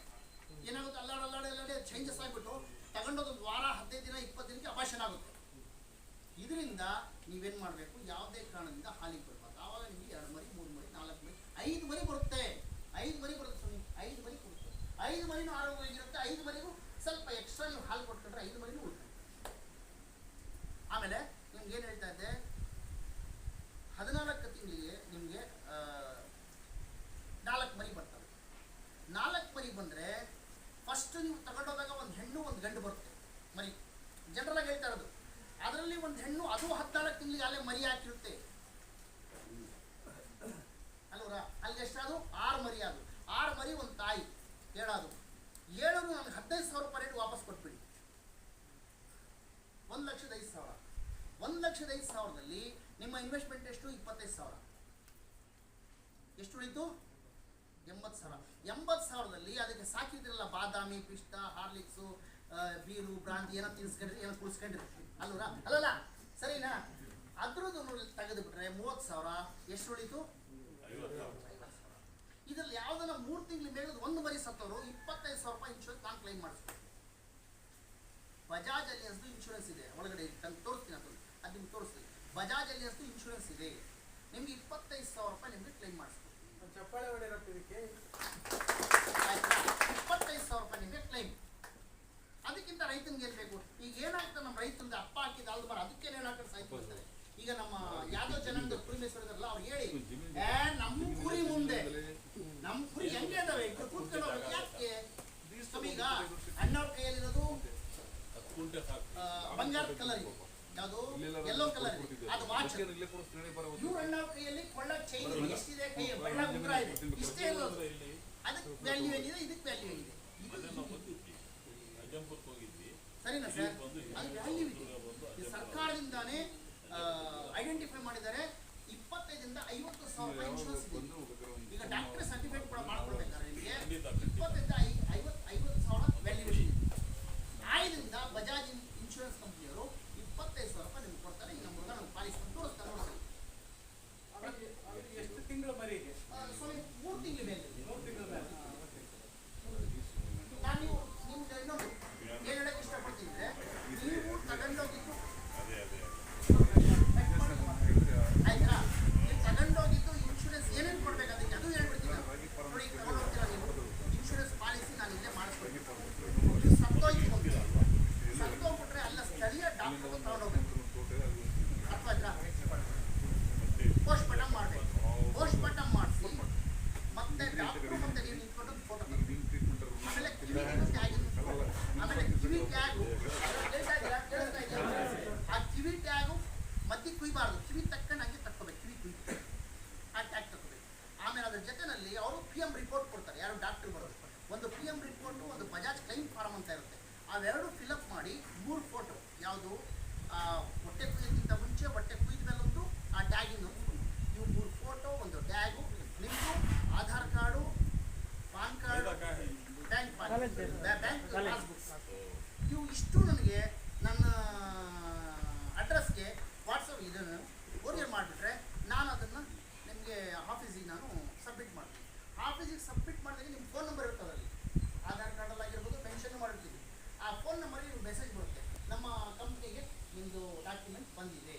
ಏನಾಗುತ್ತೆ, ಅಲ್ಲಾಡೆ ಚೇಂಜಸ್ ಆಗಿಬಿಟ್ಟು ತಗೊಂಡೋದೊಂದು ವಾರ 15 ದಿನ 20 ದಿನಕ್ಕೆ ಅಪಾಷನ್ ಆಗುತ್ತೆ. ಇದರಿಂದ ನೀವೇನು ಮಾಡಬೇಕು, ಯಾವುದೇ ಕಾರಣದಿಂದ ಹಾಲಿಗೆ ಬಿಡಬಾರ್ದು. ಆವಾಗ ನಿಮಗೆ 2 ಮರಿ 3 ಮರಿ 4 ಮರಿ 5 ಮರಿ ಬರುತ್ತೆ. 5 ಮರಿ ಬರುತ್ತೆ ಸ್ವಾಮಿ. 5 ಮರಿ ಕೊಡುತ್ತೆ. 5 ಮರಿನೂ ಆರೋಗ್ಯವಾಗಿರುತ್ತೆ. 5 ಮರಿಗೂ ಸ್ವಲ್ಪ ಎಕ್ಸ್ಟ್ರಾ ನೀವು ಹಾಲು ಕೊಟ್ಕೊಂಡ್ರೆ 5 ಮರಿನೂ ಉಳ್ಕೊಂಡು. ಆಮೇಲೆ ನಿಮ್ಗೆ ಏನು ಹೇಳ್ತಾ ಇದ್ದೆ, 14 ತಿಂಗಳಿಗೆ ನಿಮಗೆ 4 ಮರಿ ಬರ್ತವೆ. 4 ಮರಿ ಬಂದರೆ ಫಸ್ಟ್ ನೀವು ತಗೊಂಡೋದಾಗ ಒಂದು ಹೆಣ್ಣು ಒಂದು ಗಂಡು ಬರುತ್ತೆ ಮರಿ. ಜನರಲಾಗಿ ಹೇಳ್ತಾ ಇರೋದು. ಅದರಲ್ಲಿ ಒಂದು ಹೆಣ್ಣು ಅದು 14 ತಿಂಗಳಿಗೆ ಅಲ್ಲೇ ಮರಿ ಹಾಕಿರುತ್ತೆ ಅಲ್ವರ. ಅಲ್ಲಿಗೆ ಎಷ್ಟಾದ್ರು 6 ಮರಿ. ಅದು 6 ಮರಿ ಒಂದು ತಾಯಿ ಹೇಳೋದು. 7 ನನಗೆ 15,000 ರೂಪಾಯಿ ರೇಟ್ ವಾಪಸ್ ಕೊಟ್ಬಿಡಿ. 1,05,000. 1,05,000ದಲ್ಲಿ ನಿಮ್ಮ ಇನ್ವೆಸ್ಟ್ಮೆಂಟ್ ಎಷ್ಟು? 25,000. ಎಷ್ಟು ಉಳಿತು? 80,000. 80,000ದಲ್ಲಿ ಅದಕ್ಕೆ ಸಾಕಿದ್ರಲ್ಲ ಬಾದಾಮಿ, ಪಿಸ್ತಾ, ಹಾರ್ಲಿಕ್ಸು, ಬೀರು, ಬ್ರಾಂತಿ ಏನೋ ತಿನ್ಸ್ಕೊಂಡ್ರಿ, ಏನೋ ಕುಳಿಸ್ಕೊಂಡಿರ್ತೀವಿ ಅಲ್ವರ. ಅಲ್ಲಲ್ಲ ಸರಿನಾ? ಅದ್ರದ್ದು ತೆಗೆದು ಬಿಟ್ರೆ 30,000. ಎಷ್ಟು ಉಳಿತು? 50,000. ಇದರಲ್ಲಿ ಯಾವುದನ್ನ 3 ತಿಂಗಳ ಮೇಲೆ ಒಂದು ಮರಿ ಸತ್ತವರು 25,000 ರೂಪಾಯಿ ಇನ್ಶೂರೆನ್ಸ್ ನಾನು ಕ್ಲೈಮ್ ಮಾಡಿಸ್ತೀನಿ. ಬಜಾಜ್ ಅಲಿಯನ್ಸ್ದು ಇನ್ಶೂರೆನ್ಸ್ ಇದೆ ಒಳಗಡೆ. ತೋರಿಸ್ತೀನಿ ಅದು ನಿಮ್ಗೆ ತೋರಿಸ್ತೀನಿ. ಬಜಾಜ್ ಅಲಿಯನ್ಸ್ದು ಇನ್ಶೂರೆನ್ಸ್ ಇದೆ. ನಿಮ್ಗೆ 25,000 ರೂಪಾಯಿ ನಿಮಗೆ ಕ್ಲೈಮ್ ಮಾಡಿಸ್ತೀನಿ. ಚಪ್ಪಾಳೆ ಹೊಡೆಯಪ್ಪ ಇದಕ್ಕೆ. 25,000 ರೂಪಾಯಿ ನಿಮಗೆ ಕ್ಲೈಮ್. ಅದಕ್ಕಿಂತ ರೈತನಿಗೆ ಏನು ಬೇಕು? ಈಗ ಏನಾಗ್ತದೆ, ನಮ್ಮ ರೈತಂದು ಅಪ್ಪ ಹಾಕಿದ ಅಲ್ಬಾರ ಅದಕ್ಕೇನು ಏನಾಗ್ತದೆ ಸಾಯ್ತು ಬರ್ತಾರೆ. ಈಗ ನಮ್ಮ ಯಾವ್ದೋ ಜನಾಂಗದ ಕುರಿ ಮೇಯಿಸೋದ್ರಲ್ಲ ಅವ್ರು ಹೇಳಿ, ನಮ್ಮ ಕುರಿ ಮುಂದೆ ನಮ್ಮ ಕುರಿ ಹೆಂಗೆ ಇದಾವೆ ಕೂತ್ಕೊಂಡು ಯಾಕೆ ಈಗ ಅಣ್ಣವ್ರ ಕೈಯಲ್ಲಿರೋದು ಬಂಗಾರದ ಕಲರ್ ಇದೆ, ಯಾವುದು ಯೆಲ್ಲೋ ಕಲರ್ ಇದೆ, ಅದು ವಾಚ್. ಇವ್ರ ಅಣ್ಣವ್ರ ಕೈಯಲ್ಲಿ ಕೊಳ್ಳ ಚೈನ್ ಎಷ್ಟಿದೆ, ಕೈ ಬಣ್ಣ ಉಂಗುರ ಇದೆ, ಇಷ್ಟೇ ಇರೋದು. ಅದಕ್ಕೆ ವ್ಯಾಲ್ಯೂ ಏನಿದೆ, ಇದಕ್ಕೆ ವ್ಯಾಲ್ಯೂ ಏನಿದೆ. ಸರಿನಾ ಸರ್? ಅದು ವ್ಯಾಲ್ಯೂ ಇದೆ. ಸರ್ಕಾರದಿಂದಾನೇ ಐಡೆಂಟಿಫೈ ಮಾಡಿದ್ದಾರೆ. 25ರಿಂದ 50,000 ರೂಪಾಯಿ ಇನ್ಶೂರೆನ್ಸ್ ಇದೆ. ಈಗ ಡಾಕ್ಟರ್ ಸರ್ಟಿಫಿಕೇಟ್ ಕೂಡ ಮಾಡ್ಕೊಳ್ಬೇಕಾದ್ರೆ ನಿಮಗೆ 20ರಿಂದ 50,000 ವ್ಯಾಲ್ಯೂಯೇಷನ್ ಇದೆ. ಆಯ್ದಿಂದ ಬಜಾಜ್ ಇನ್ಶೂರೆನ್ಸ್ ಕಂಪ್ನಿಯವರು 25,000 ರೂಪಾಯಿ ನಿಮ್ಗೆ ಕೊಡ್ತಾರೆ. ಈಗ ನಮ್ಮ ಹುಡುಗ ನಮ್ಗೆ ಪಾಲಿಸ್ಕೊಂಡು ತೋರಿಸ್ತಾರೆ. ನೋಡ್ತಾರೆ ಎಷ್ಟು ತಿಂಗಳು ಮರಿಗೆ? 3 ತಿಂಗಳ ಮೇಲೆ. 3 ತಿಂಗಳ ಮೇಲೆ. ನಾನು ನಿಮ್ಗೆ ಇನ್ನೊಂದು ಏನು ಹೇಳಕ್ಕೆ ಇಷ್ಟಪಡ್ತೀನಿ ಅಂದರೆ, ನೀವು ತಗೊಂಡೋಗಿದ್ದು ಆಯ್ತಾ, ನೀವು ತಗೊಂಡೋಗಿದ್ದು ಇನ್ಶೂರೆನ್ಸ್ ಏನೇನು ಕೊಡ್ಬೇಕು ಅದಕ್ಕೆ ಅದು ಹೇಳ್ಬಿಡ್ತೀನಿ. ನೋಡಿ, ತಗೊಂಡೋಗ್ತೀರಾ ನೀವು ಇನ್ಶೂರೆನ್ಸ್ ಪಾಲಿಸಿ ನಾನು ಇಲ್ಲೇ ಮಾಡಿಸ್ಕೊಡ್ತೀನಿ. ನೀವು ಸತ್ತೋಗ್ಬಿಟ್ರೆ ಅಲ್ಲ ಸ್ಥಳೀಯ ಡಾಕ್ಟರ್ ತಗೊಂಡೋಗ್ಬೇಕು. ಅರ್ಥ ಆಯ್ತಾ? ಪೋಸ್ಟ್ ಮಾರ್ಟಮ್ ಮಾಡಬೇಕು. ಪೋಸ್ಟ್ ಮಾರ್ಟಮ್ ಮಾಡಿಸಿ ಮತ್ತೆ ಡಾಕ್ಟ್ರು ಮತ್ತೆ ನೀವು ನಿಂತ್ಕೊಂಡು ಫೋಟೋ ಆಮೇಲೆ ಕಿವಿ ಟ್ಯಾಗ್, ಆಮೇಲೆ ಕಿವಿ ಟ್ಯಾಗು ಆ ಕಿವಿ ಟ್ಯಾಗು ಮಧ್ಯೆ ಕುಯ್ಬಾರ್ದು. ಕಿವಿ ತಕ್ಕಂಡು ಹಂಗೆ ತಕ್ಕೋಬೇಕು. ಕಿವಿ ಕುಯ್ ಆ ಟ್ಯಾಗ್ ತಕ್ಕೋಬೇಕು. ಆಮೇಲೆ ಅದ್ರ ಜೊತೆನಲ್ಲಿ ಅವರು PM ರಿಪೋರ್ಟ್ ಕೊಡ್ತಾರೆ. ಯಾರು ಡಾಕ್ಟ್ರು ಬರೋದು ಒಂದು PM ರಿಪೋರ್ಟು, ಒಂದು ಬಜಾಜ್ ಕ್ಲೈಮ್ ಫಾರ್ಮ್ ಅಂತ ಇರುತ್ತೆ. ಅವೆರಡು ಫಿಲಪ್ ಮಾಡಿ 3 ಫೋಟೋ, ಯಾವುದು ಹೊಟ್ಟೆ ಕುಯ್ಯೋಕ್ಕಿಂತ ಮುಂಚೆ, ಹೊಟ್ಟೆ ಕುಯ್ದ ಮೇಲೊಂದು, ಆ ಟ್ಯಾಗಿನ ಇವು 3 ಫೋಟೋ, ಒಂದು ಟ್ಯಾಗು, ನಿಮ್ಮದು Aadhaar card, PAN card, bank passbook, ಇವು ಇಷ್ಟು ನನಗೆ ನನ್ನ ಅಡ್ರೆಸ್ಗೆ ವಾಟ್ಸಪ್ ಇದನ್ನು ಕೊರಿಯರ್ ಮಾಡಿಬಿಟ್ರೆ ನಾನು ಅದನ್ನು ನಿಮಗೆ ಆಫೀಸಿಗೆ ನಾನು ಸಬ್ಮಿಟ್ ಮಾಡ್ತೀನಿ. ಆಫೀಸಿಗೆ ಸಬ್ಮಿಟ್ ಮಾಡಿದಾಗ ನಿಮ್ಮ ಫೋನ್ ನಂಬರ್ ಇರ್ತದೆ ಅಲ್ಲಿ. ಆಧಾರ್ ಕಾರ್ಡಲ್ಲಾಗಿರ್ಬೋದು, ಮೆನ್ಷನ್ ಮಾಡಿರ್ತೀವಿ. ಆ ಫೋನ್ ನಂಬರ್ಗೆ ನಿಮ್ಗೆ ಮೆಸೇಜ್ ಬರುತ್ತೆ, ನಮ್ಮ ಕಂಪ್ನಿಗೆ ನಿಮ್ಮದು ಡಾಕ್ಯುಮೆಂಟ್ ಬಂದಿದೆ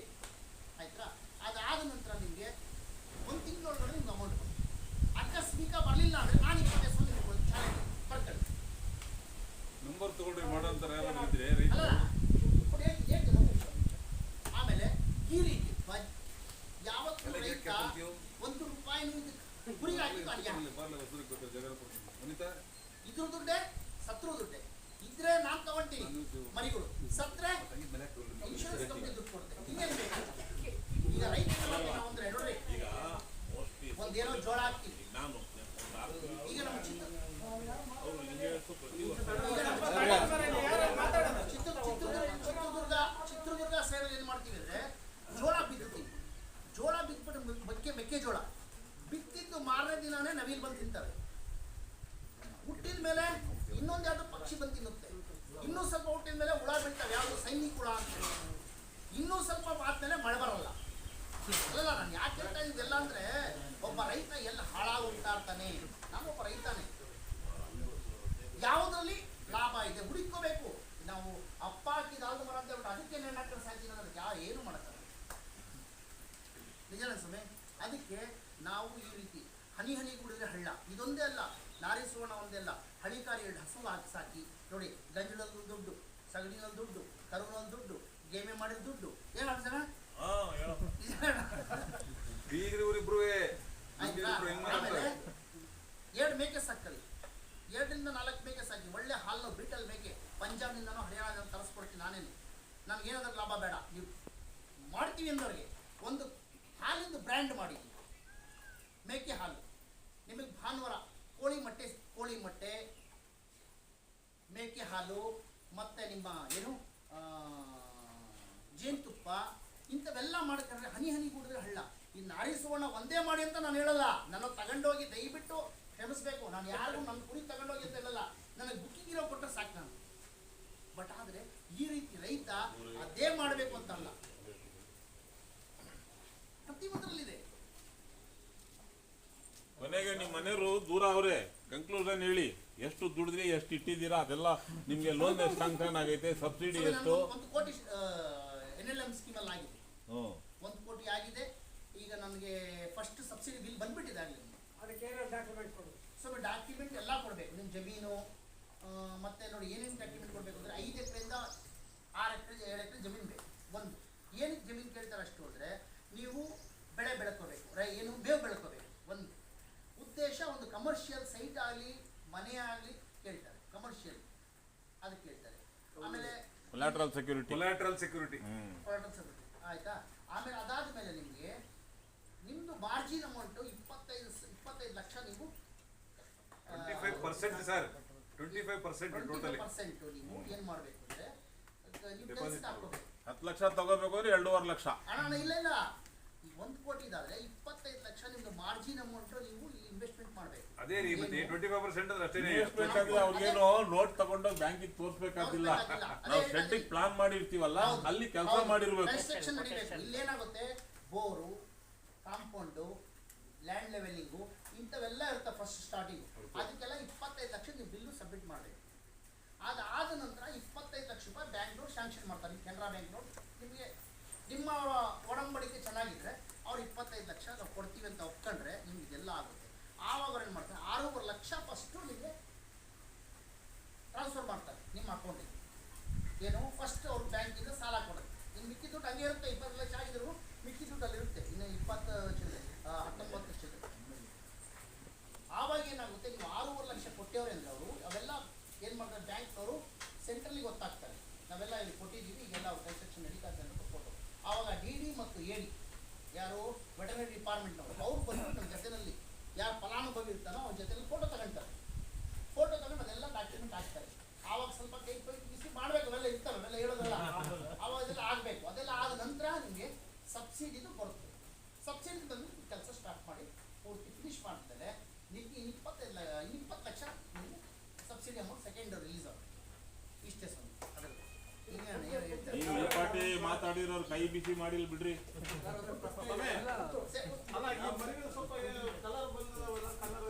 ಇದ್ರ ದುಡ್ಡೆ ಸತ್ರು ದುಡ್ಡೆ. ಇದ್ರೆ ನಾನ್ ತಗೊಂತೀನಿ ಮರಿಗಳು, ಸತ್ರೆ ಇನ್ಶೂರೆನ್ಸ್ ಕಂಪ್ನಿ ದುಡ್ಡು ಕೊಡುತ್ತೆ. ಇನ್ನೇನು ಬೇಕು? ಈಗ ರೈತರು ಅಂದ್ರೆ ನೋಡ್ರಿ, ಈಗ ಮೋಸ್ಟ್ಲಿ ಒಂದೇನೋ ಜೋಳ ಹಾಕ್ತೀವಿ. ನಾನು ಈಗ ನಮ್ಮ ಅವ್ರು ಹಿಂಗೆ ಹೇಳ್ತು ಪ್ರತಿ ವರ್ಷ ಚಿತ್ರದುರ್ಗ ಸೈಡ್ ಏನ್ ಮಾಡ್ತೀವಿ ಅಂದ್ರೆ ಜೋಳ ಬಿತ್ತೀವಿ. ಜೋಳ ಬಿತ್ಬಿಟ್ಟು ಮೆಕ್ಕೆಜೋಳ ಬಿತ್ತಿದ್ದು ಮಾರನೇ ದಿನಾನೇ ನವಿಲ್ ಬಂದು ತಿಂತವೆ. ಹುಟ್ಟಿದ ಮೇಲೆ ಇನ್ನೊಂದು ಯಾವ್ದು ಪಕ್ಷಿ ಬಂದು ತಿನ್ನುತ್ತೆ. ಇನ್ನೂ ಸ್ವಲ್ಪ ಹುಟ್ಟಿದ ಮೇಲೆ ಹುಳ ಬೀಳ್ತವೆ, ಯಾವುದು ಸೈನಿಕ ಹುಳ ಅಂತ. ಇನ್ನೂ ಸ್ವಲ್ಪ ಆದ್ಮೇಲೆ ಮಳೆ ಬರಲ್ಲ. ಅಲ್ಲ, ನಾನು ಯಾಕೆ ಹೇಳ್ತಾ ಇದ್ದೆಲ್ಲ ಅಂದ್ರೆ ಒಬ್ಬ ರೈತ ಎಲ್ಲ ಹಾಳಾಗಿ ಹೋಗ್ತಾ ಇರ್ತಾನೆ. ನಾನೊಬ್ಬ ರೈತಾನೆ. ಯಾವುದ್ರಲ್ಲಿ ಲಾಭ ಇದೆ ಹುಡುಕೋಬೇಕು. ನಾವು ಅಪ್ಪ ಹಾಕಿದ ಆಲ್ದು ಮರ ಅಂತ ಹೇಳ್ಬಿಟ್ಟು ಅದಕ್ಕೆ ನೆಣ್ಣು ಹಾಕೊಂಡು ಸಾಕಿದ್ರೆ ಅದಕ್ಕೆ ಏನು ಮಾಡ್ತಾರೆ? ನಿಜನ ಸಮಯ. ಅದಕ್ಕೆ ನಾವು ಈ ರೀತಿ ಹನಿ ಹನಿ ಕುಡಿದ್ರೆ ಹಳ್ಳ. ಇದೊಂದೇ ಅಲ್ಲ, ನಾರಿ ಸುವರ್ಣ ಒಂದೇ ಅಲ್ಲ, ಹಳಿಕಾರಿ 2 ಹಸು ಹಾಕಿ ಸಾಕಿ ನೋಡಿ. ಗಂಜಲಲ್ಲಿ ದುಡ್ಡು, ಸಗಣಿನಲ್ಲಿ ದುಡ್ಡು, ಕರುವಿನಲ್ಲಿ ದುಡ್ಡು, ಗೇಮೆ ಮಾಡಿದ ದುಡ್ಡು. ಏನು ಮಾಡ್ತಾರ? ಆಮೇಲೆ 2 ಮೇಕೆ ಸಾಕಲಿ, 2ರಿಂದ 4 ಮೇಕೆ ಸಾಕಿ ಒಳ್ಳೆ ಹಾಲು ಬೀಟಲ್ ಮೇಕೆ ಪಂಜಾಬ್ನಿಂದನೋ ಹರಿಯಾಣ ತರಿಸ್ಕೊಡ್ತೀನಿ ನಾನೇನು. ನನಗೇನಾದ್ರೂ ಲಾಭ ಬೇಡ, ನೀವು ಮಾಡ್ತೀವಿ ಅಂದವ್ರಿಗೆ ಒಂದು ಹಾಲಿಂದು ಬ್ರ್ಯಾಂಡ್ ಮಾಡಿ. ಮೇಕೆ ಹಾಲು ನಿಮಗೆ ಭಾನುವಾರ ಕೋಳಿ ಮೊಟ್ಟೆ, ಮೇಕೆ ಹಾಲು, ಮತ್ತೆ ನಿಮ್ಮ ಏನು ಜೇನುತುಪ್ಪ, ಇಂಥವೆಲ್ಲ ಮಾಡ್ಕೊಂಡ್ರೆ ಹನಿ ಹನಿ ಕುಡಿದ್ರೆ ಹಳ್ಳ. ಈ ನಾರಿ ಸುವರ್ಣ ಒಂದೇ ಮಾಡಿ ಅಂತ ನಾನು ಹೇಳಲ್ಲ. ನಾನು ತಗೊಂಡೋಗಿ ದಯವಿಟ್ಟು ಕ್ಷಮಿಸ್ಬೇಕು. ನಾನು ಯಾರಿಗೂ ನನ್ನ ಕುರಿ ತಗೊಂಡೋಗಿ ಅಂತ ಹೇಳಲ್ಲ. ನನಗೆ ಬುಕ್ಕಿಂಗ್ ಇರೋ ಕೊಟ್ಟರೆ ಸಾಕು ನಾನು. ಬಟ್ ಆದರೆ ಈ ರೀತಿ ರೈತ ಅದೇ ಮಾಡಬೇಕು ಅಂತಲ್ಲ, ಪ್ರತಿಯೊಂದರಲ್ಲಿದೆ. ಕೊನೆಗೆ ನಿಮ್ಮ ಮನೆಯವರು ದೂರ ಅವರೇ, ಕನ್ಕ್ಲೂಷನ್ ಹೇಳಿ. ಎಷ್ಟು ದುಡಿದ್ರಿ, ಎಷ್ಟು ಇಟ್ಟಿದ್ದೀರಾ, ಅದೆಲ್ಲ ನಿಮ್ಗೆ ಲೋನ್ ಎಷ್ಟು ಸ್ಯಾಂಕ್ಷನ್ ಆಗೈತೆ, ಸಬ್ಸಿಡಿ ಎಷ್ಟು? 1 ಕೋಟಿ NLM ಸ್ಕೀಮಲ್ಲಿ ಆಗಿದೆ. 1 ಕೋಟಿ ಆಗಿದೆ. ಈಗ ನನಗೆ ಫಸ್ಟ್ ಸಬ್ಸಿಡಿ ಬಿಲ್ ಬಂದ್ಬಿಟ್ಟಿದೆ ಆಗಲಿ. ಅದಕ್ಕೆ ಏನೋ ಡಾಕ್ಯುಮೆಂಟ್ ಕೊಡು. ಸೊ ಡಾಕ್ಯುಮೆಂಟ್ ಎಲ್ಲ ಕೊಡಬೇಕು. ನಿಮ್ಮ ಜಮೀನು ಮತ್ತೆ ನೋಡಿ ಏನೇನು ಡಾಕ್ಯುಮೆಂಟ್ ಕೊಡಬೇಕು ಅಂದರೆ 5 ಎಕರೆಯಿಂದ 6 ಎಕರೆ 7 ಎಕರೆ ಜಮೀನು ಬೇಕು. ಒಂದು ಏನಕ್ಕೆ ಜಮೀನು ಕೇಳ್ತಾರೆ ಅಷ್ಟು ಅಂದರೆ ನೀವು ಬೆಳೆ ಬೆಳ್ಕೋಬೇಕು, ಏನು ಬೇವು ಬೆಳ್ಕೋಬೇಕು. ಒಂದು ಉದ್ದೇಶ, ಒಂದು ಕಮರ್ಷಿಯಲ್ ಸೈಟ್ ಆಗಲಿ ಮನೆ ಆಗಲಿ ಕೇಳ್ತಾರೆ, ಕಮರ್ಷಿಯಲ್ ಅದು ಕೇಳ್ತಾರೆ. ಆಮೇಲೆ ಕೊಲಾಟ್ರಲ್ ಸೆಕ್ಯೂರಿಟಿ ಆಯ್ತಾ. ಆಮೇಲೆ ಅದಾದ ಮೇಲೆ ನಿಮ್ದು ಮಾರ್ಜಿನ್ ಅಮೌಂಟು 25 ಲಕ್ಷ. ನೀವು 25% ಸರ್, 25% ನೀವು ಏನು ಮಾಡಬೇಕು ಅಂದರೆ ನೀವು ಕೆಲಸಕ್ಕೆ ಹಾಕೋಬೇಕು. 10 ಲಕ್ಷ ತಗೋಬೇಕು ಅಂದ್ರೆ 2.5 ಲಕ್ಷ ಅಣ್ಣ ಇಲ್ಲ. ಈ 1 ಕೋಟಿ ಇದಾದ್ರೆ 25 ಲಕ್ಷ ನಿಮ್ದು ಮಾರ್ಜಿನ್ ಅಮೌಂಟ್ ನೀವು ಇನ್ವೆಸ್ಟ್ಮೆಂಟ್ ಮಾಡಬೇಕು. ಅದೇ ರೀ, ಮತ್ತೆ 25% ಅಂದ್ರೆ ಅಷ್ಟೇ. ಅವ್ರಿಗೇನು ನೋಟ್ ತಗೊಂಡೋಗಿ ಬ್ಯಾಂಕಿಗೆ ತೋರಿಸ್ಬೇಕಾಗಿಲ್ಲ. ನಾವು ಸೆಟ್ಟಿಗೆ ಪ್ಲಾನ್ ಮಾಡಿರ್ತೀವಲ್ಲ, ಅಲ್ಲಿ ಕೆಲಸ ಮಾಡಿರ್ಬೇಕು. ಕನ್ಸ್ಟ್ರಕ್ಷನ್ ನಡೀಬೇಕು. ಇಲ್ಲೇನಾಗುತ್ತೆ, ಬೋರು, ಕಾಂಪೌಂಡು, ಲ್ಯಾಂಡ್ ಲೆವೆಲಿಂಗು ಇಂಥವೆಲ್ಲ ಇರುತ್ತೆ ಫಸ್ಟ್ ಸ್ಟಾರ್ಟಿಂಗ್. ಅದಕ್ಕೆಲ್ಲ 25 ಲಕ್ಷ ನೀವು ಬಿಲ್ಲು ಸಬ್ಮಿಟ್ ಮಾಡಬೇಕು. ಅದಾದ ನಂತರ 25 ಲಕ್ಷ ರೂಪಾಯಿ ಬ್ಯಾಂಕ್ನವ್ರು ಸ್ಯಾಂಕ್ಷನ್ ಮಾಡ್ತಾರೆ. ಕೆನರಾ ಬ್ಯಾಂಕ್ನವ್ರು ನಿಮಗೆ ನಿಮ್ಮ ಒಡಂಬಡಿಕೆ ಚೆನ್ನಾಗಿದ್ರೆ ಅವ್ರು 25 ಲಕ್ಷ ನಾವು ಕೊಡ್ತೀವಿ ಅಂತ ಒಪ್ಕೊಂಡ್ರೆ ನಿಮ್ಗೆ ಇದೆಲ್ಲ ಆಗುತ್ತೆ. ಆವಾಗ ಏನು ಮಾಡ್ತಾರೆ, 6.5 ಲಕ್ಷ ಫಸ್ಟು ನಿಮಗೆ ಟ್ರಾನ್ಸ್ಫರ್ ಮಾಡ್ತಾರೆ ನಿಮ್ಮ ಅಕೌಂಟಿಗೆ. ಏನು ಫಸ್ಟ್ ಅವ್ರು ಬ್ಯಾಂಕಿಂದ ಸಾಲ ಕೊಡುತ್ತೆ. ಇನ್ನು ಮಿಕ್ಕಿ ದುಡ್ಡು ಹಂಗೆ ಇರುತ್ತೆ. 20 ಲಕ್ಷ ಆಗಿದ್ರು ಮಿಕ್ಕಿ ದುಡ್ಡಲ್ಲಿ ಇರುತ್ತೆ. ಇನ್ನು 19 ಚಿಲ್ಲರೆ. ಆವಾಗ ಏನಾಗುತ್ತೆ, ನೀವು 6.5 ಲಕ್ಷ ಕೊಟ್ಟೇವ್ರೆ ಅಂದರೆ ಅವರು ಅವೆಲ್ಲ ಏನು ಮಾಡ್ತಾರೆ, ಬ್ಯಾಂಕ್ನವರು ಸೆಂಟ್ರಲಿಗೆ ಗೊತ್ತಾಗ್ತಾರೆ. ನಾವೆಲ್ಲ ಇಲ್ಲಿ ಕೊಟ್ಟಿದ್ದೀವಿ, ಈಗೆಲ್ಲ ಕನ್ಸ್ಟ್ರಕ್ಷನ್ ನಡೀತಾ ಇದೆ ಅಂತ ಫೋಟೋ. ಆವಾಗ DD ಮತ್ತು AD ಯಾರು ವೆಟರ್ನರಿ ಡಿಪಾರ್ಟ್ಮೆಂಟ್ನವರು ಅವ್ರು ಬಂದ್ಬಿಟ್ಟು ನಮ್ಮ ಜೊತೆಯಲ್ಲಿ ಯಾರು ಫಲಾನುಭವಿ ಇರ್ತಾನೋ ಅವ್ರ ಜೊತೆಯಲ್ಲಿ ಫೋಟೋ ತಗೊಂತಾರೆ. ಫೋಟೋ ತಗೊಂಡು ಅದೆಲ್ಲ ಡಾಕ್ಯುಮೆಂಟ್ ಹಾಕ್ತಾರೆ. ಆವಾಗ ಸ್ವಲ್ಪ ಕೈ ಬಿಸಿ ಮಾಡಬೇಕು. ಅವೆಲ್ಲ ಇರ್ತಾರೆ, ಅವೆಲ್ಲ ಹೇಳೋದಲ್ಲ. ಆವಾಗ ಅದೆಲ್ಲ ಆಗಬೇಕು. ಅದೆಲ್ಲ ಆದ ನಂತರ ನಿಮಗೆ ಸಬ್ಸಿಡಿದು ಬರುತ್ತೆ. ಸಬ್ಸಿಡಿ ಬಂದು ಕೆಲಸ ಸ್ಟಾರ್ಟ್ ಮಾಡಿ ಪೂರ್ತಿ ಫಿನಿಶ್ ಮಾಡ್ತಾರೆ. ನಿಮಗೆ 20 ಲಕ್ಷ ನಿಮಗೆ ಸಬ್ಸಿಡಿ ಅಮೌಂಟ್ ಸೆಕೆಂಡ್ ರಿಲೀಸ್ ಆಗುತ್ತೆ. ಇಷ್ಟೇ ಸ್ವಾಮಿ. ಅದರಲ್ಲಿ ನೀವು ಈ ಪಾರ್ಟಿ ಮಾತಾಡಿರೋರು ಕೈ ಬಿಸಿ ಮಾಡಿಲ್ ಬಿಡ್ರಿ.